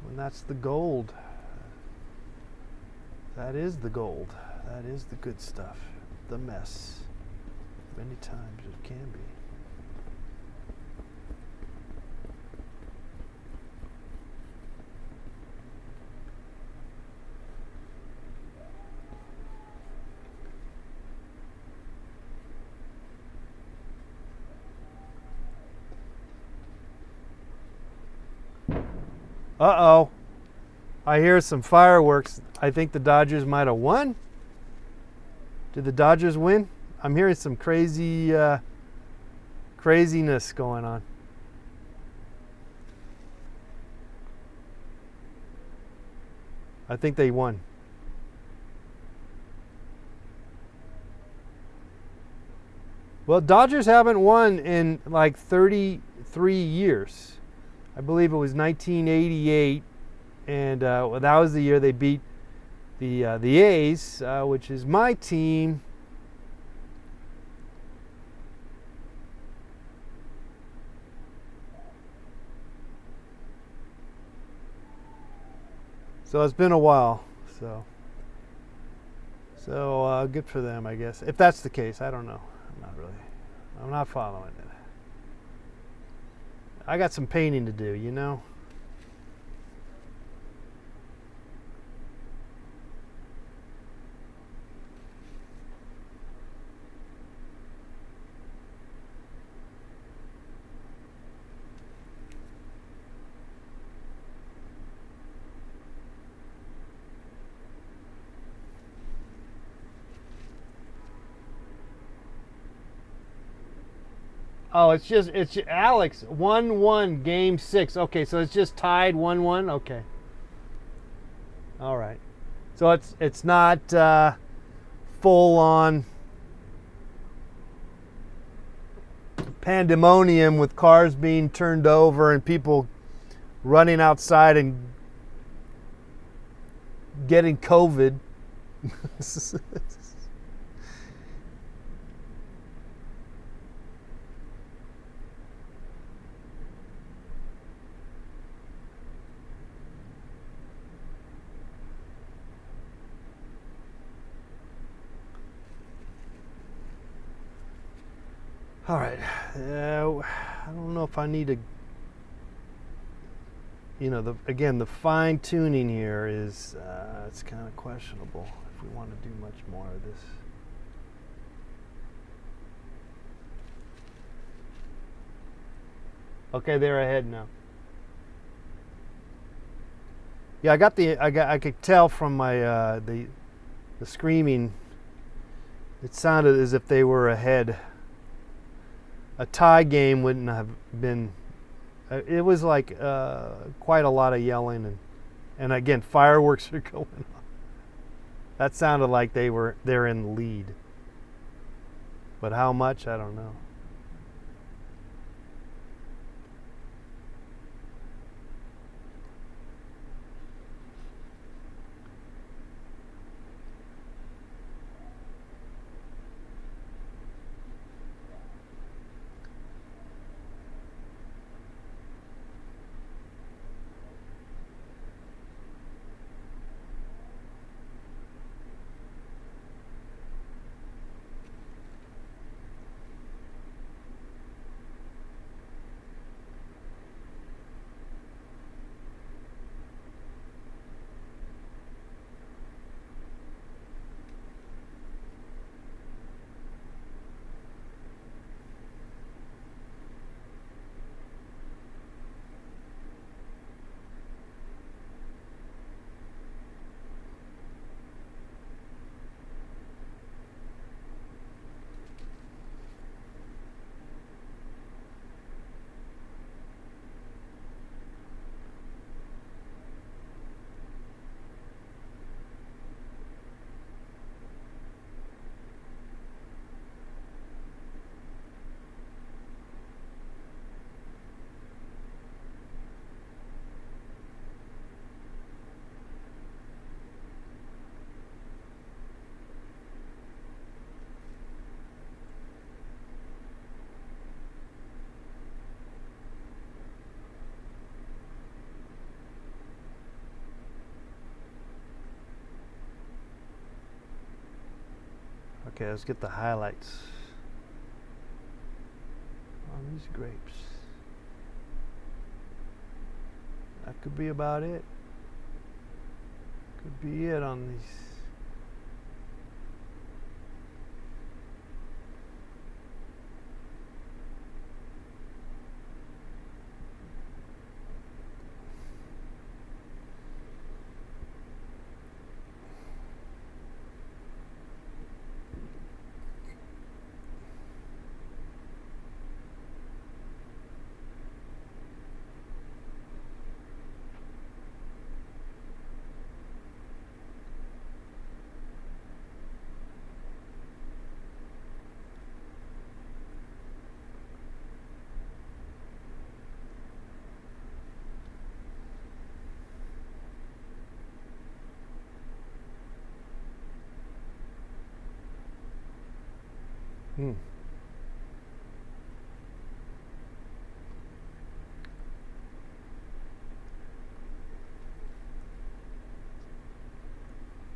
When that's the gold. That is the gold. That is the good stuff. The mess. Many times it can be. Uh-oh. I hear some fireworks. I think the Dodgers might have won. Did the Dodgers win? I'm hearing some craziness going on. I think they won. Well, Dodgers haven't won in like 33 years. I believe it was 1988, and that was the year they beat the A's, which is my team. So it's been a while. So good for them, I guess. If that's the case, I don't know. I'm not following it. I got some painting to do, you know. Oh, it's Alex 1-1 game 6. Okay, so it's just tied 1-1. Okay. All right. So it's not full on pandemonium with cars being turned over and people running outside and getting COVID. All right, I don't know if I need to, the fine tuning here is, it's kind of questionable if we want to do much more of this. Okay, they're ahead now. Yeah, I could tell from my, the screaming, it sounded as if they were ahead. A tie game wouldn't have been. It was like quite a lot of yelling and again fireworks are going on. That sounded like they're in the lead. But how much, I don't know. Okay, let's get the highlights on these grapes. That could be about it. Could be it on these.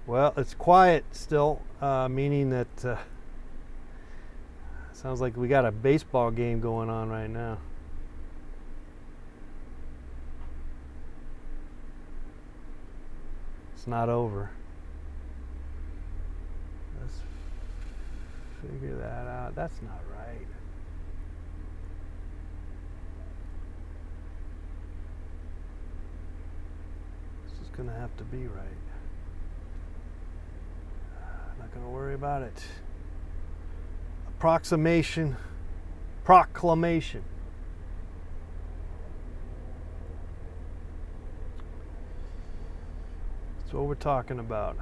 Well, it's quiet still, meaning that sounds like we got a baseball game going on right now. It's not over. Let's figure that out. That's not right. This is gonna have to be right. Not gonna worry about it. Proclamation. That's what we're talking about.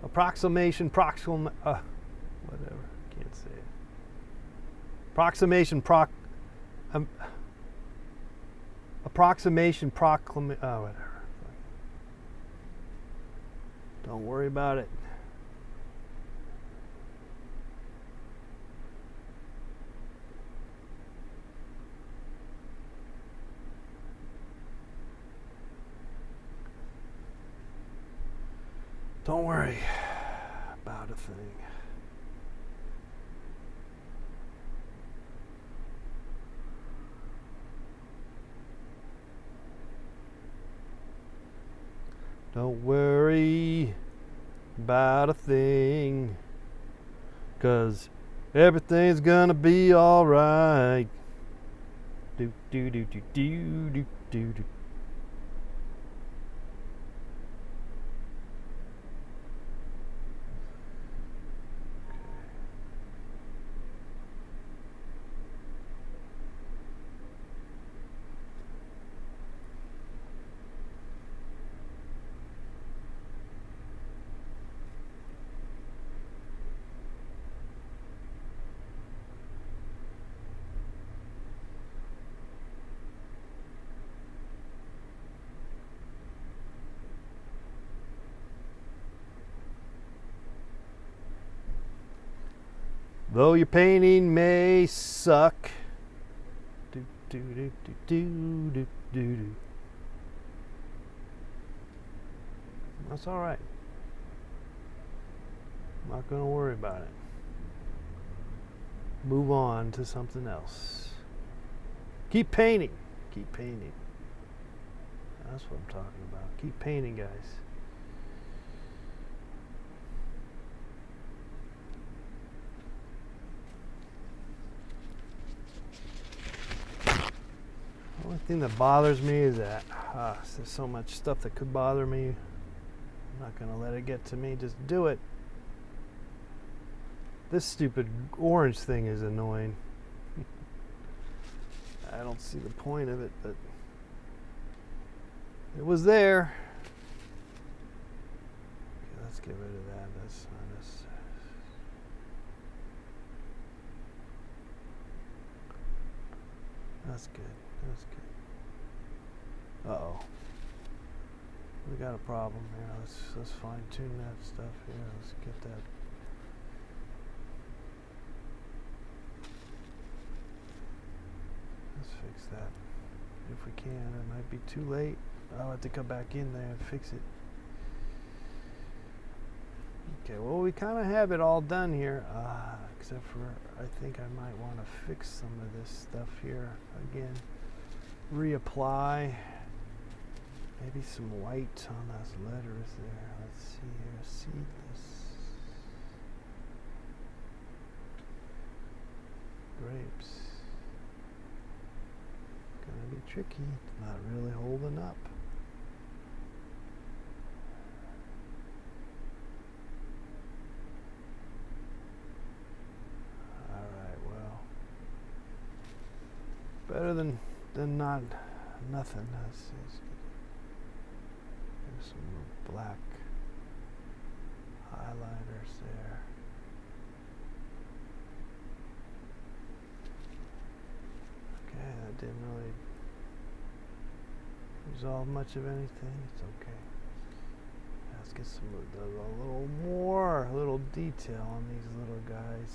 Approximation, whatever, can't say it. Approximation, whatever. Don't worry about it. Don't worry about a thing. Don't worry about a thing, 'cause everything's gonna be alright. Do do do do do do do do. Though your painting may suck. Do do do do do do do do. That's all right. I'm not going to worry about it. Move on to something else. Keep painting. Keep painting. That's what I'm talking about. Keep painting, guys. The only thing that bothers me is that there's so much stuff that could bother me. I'm not going to let it get to me. Just do it. This stupid orange thing is annoying. I don't see the point of it, but it was there. Okay, let's get rid of that. That's not necessary. That's good. That's good. Uh-oh. We got a problem here. Let's fine tune that stuff here. Let's get that. Let's fix that if we can. It might be too late. I'll have to come back in there and fix it. Okay, well, we kind of have it all done here, except for I think I might want to fix some of this stuff here again. Reapply. Maybe some white on those letters there. Let's see here. Seedless. Grapes. Gonna be tricky. Not really holding up. Better than nothing. Let's see. There's some black highlighters there. Okay, that didn't really resolve much of anything. It's okay. Let's get some a little detail on these little guys.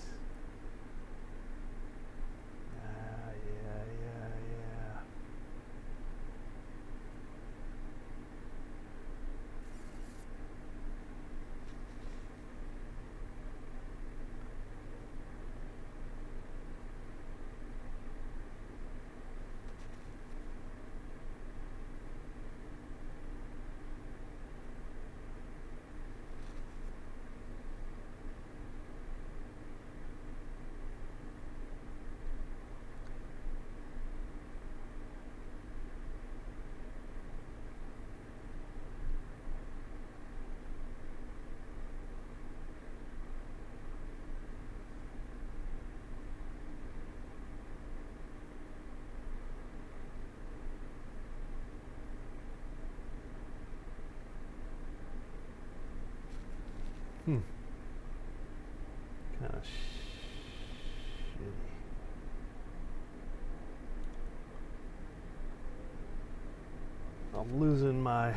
Kind of shitty. I'm losing my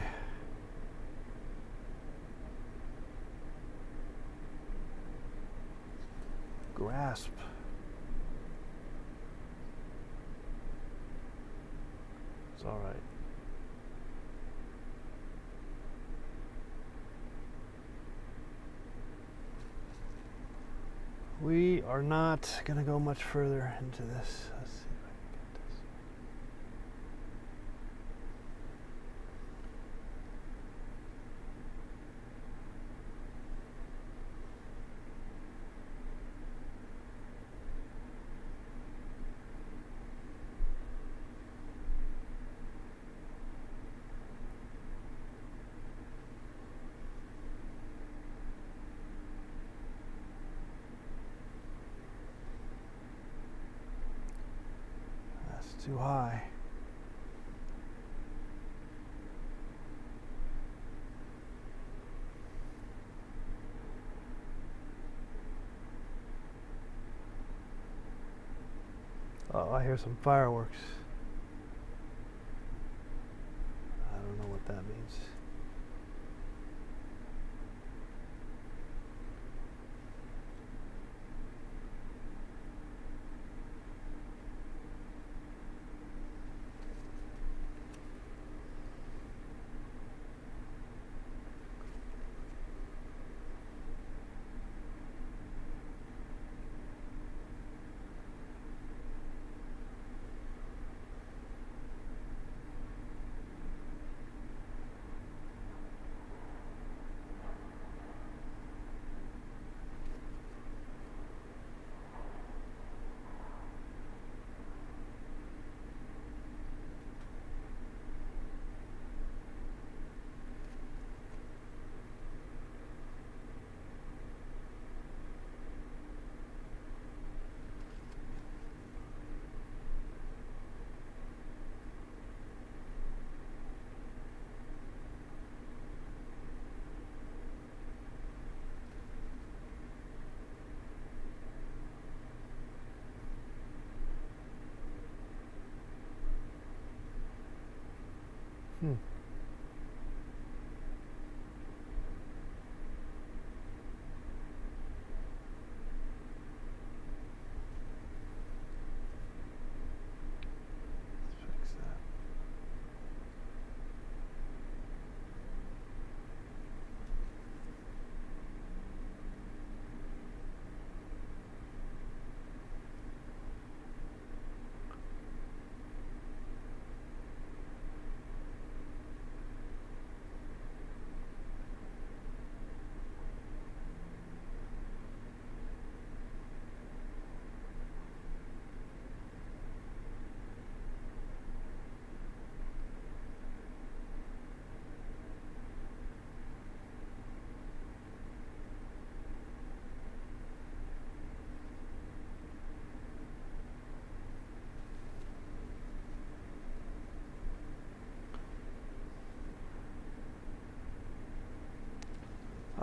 grasp. It's all right. We are not going to go much further into this. Let's see if I can get this. Too high. Oh, I hear some fireworks. I don't know what that means.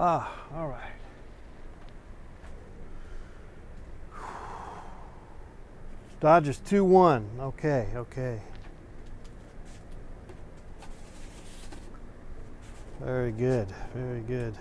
All right. Dodgers 2-1. Okay, okay. Very good, very good.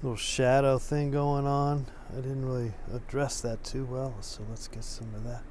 Little shadow thing going on. I didn't really address that too well, so let's get some of that.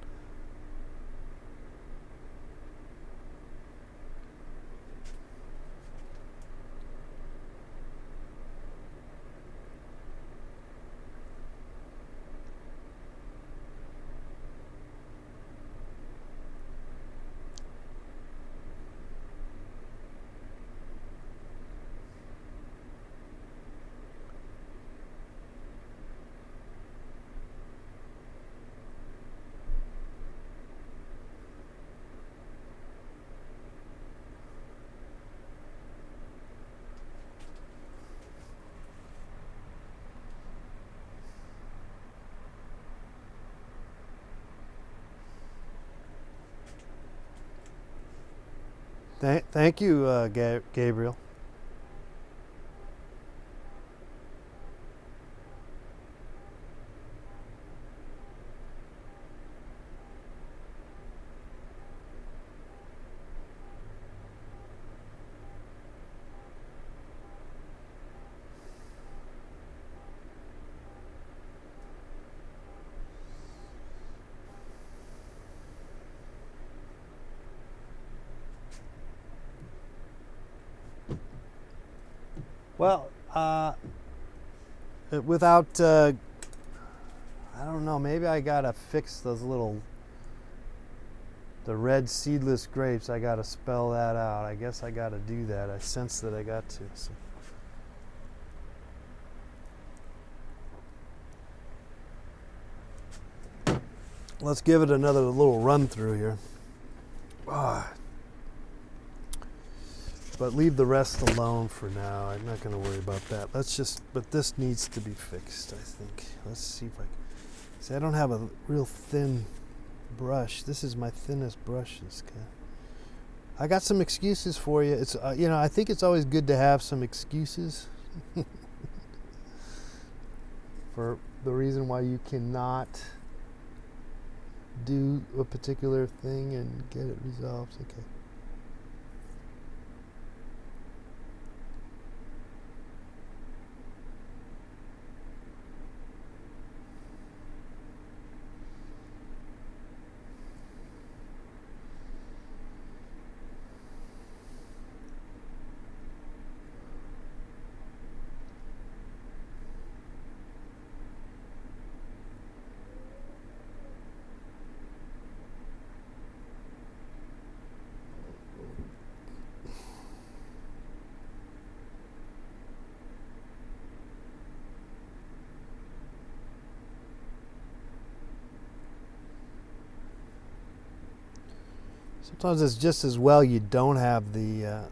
Thank you, Gabriel. Well, without, I don't know, maybe I gotta fix those the red seedless grapes. I gotta spell that out. I guess I gotta do that. I sense that I got to. So. Let's give it another little run through here. But leave the rest alone for now. I'm not going to worry about that. But this needs to be fixed, I think. Let's see if I can. See, I don't have a real thin brush. This is my thinnest brush. I got some excuses for you. It's, I think it's always good to have some excuses for the reason why you cannot do a particular thing and get it resolved. Okay. Sometimes it's just as well you don't have the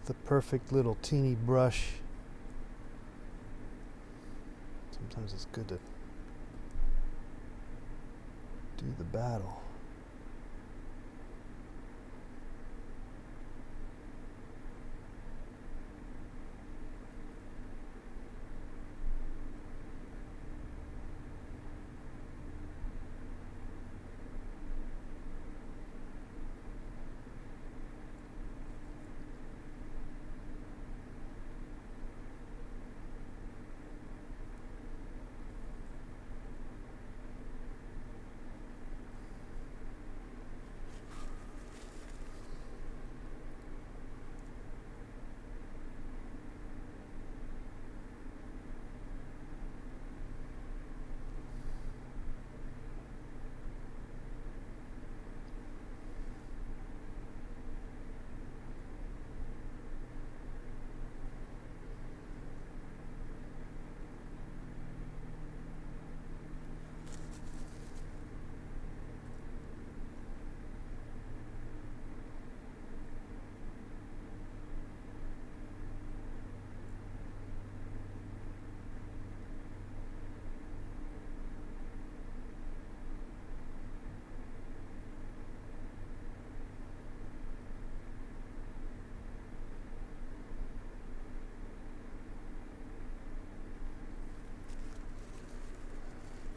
the perfect little teeny brush. Sometimes it's good to do the battle.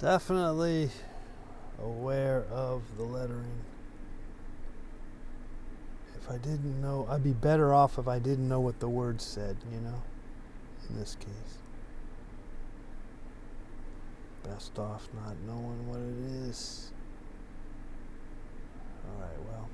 Definitely aware of the lettering. If I didn't know, I'd be better off if I didn't know what the words said, you know, in this case. Best off not knowing what it is. All right, well.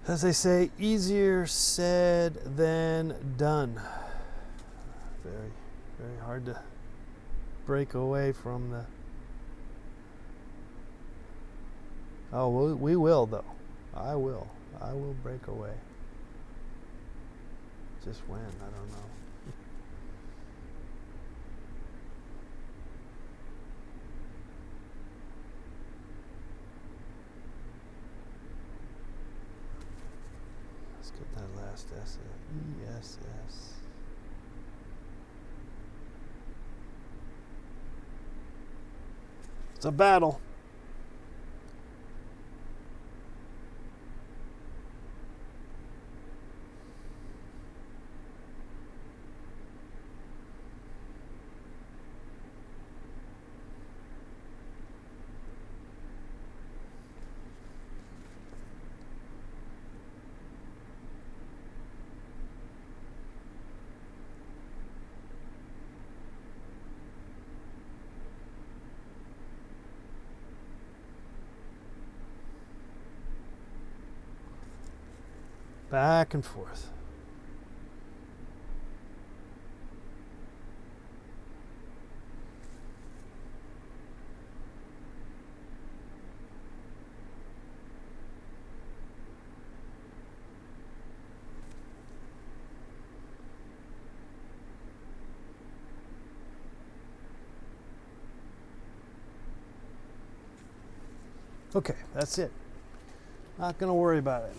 As they say, easier said than done. Very, very hard to break away from the... Oh, we will, though. I will break away. Just when, I don't know. Let's get that last S, ESS. It's a battle. Back and forth. Okay, that's it. Not gonna worry about it.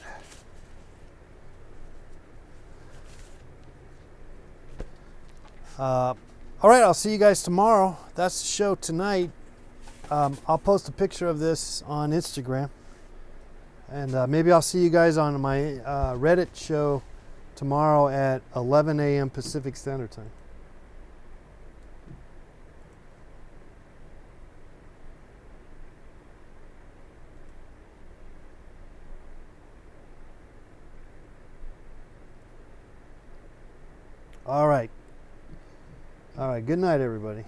All right, I'll see you guys tomorrow. That's the show tonight. I'll post a picture of this on Instagram. And maybe I'll see you guys on my Reddit show tomorrow at 11 a.m. Pacific Standard Time. All right. All right. Good night, everybody.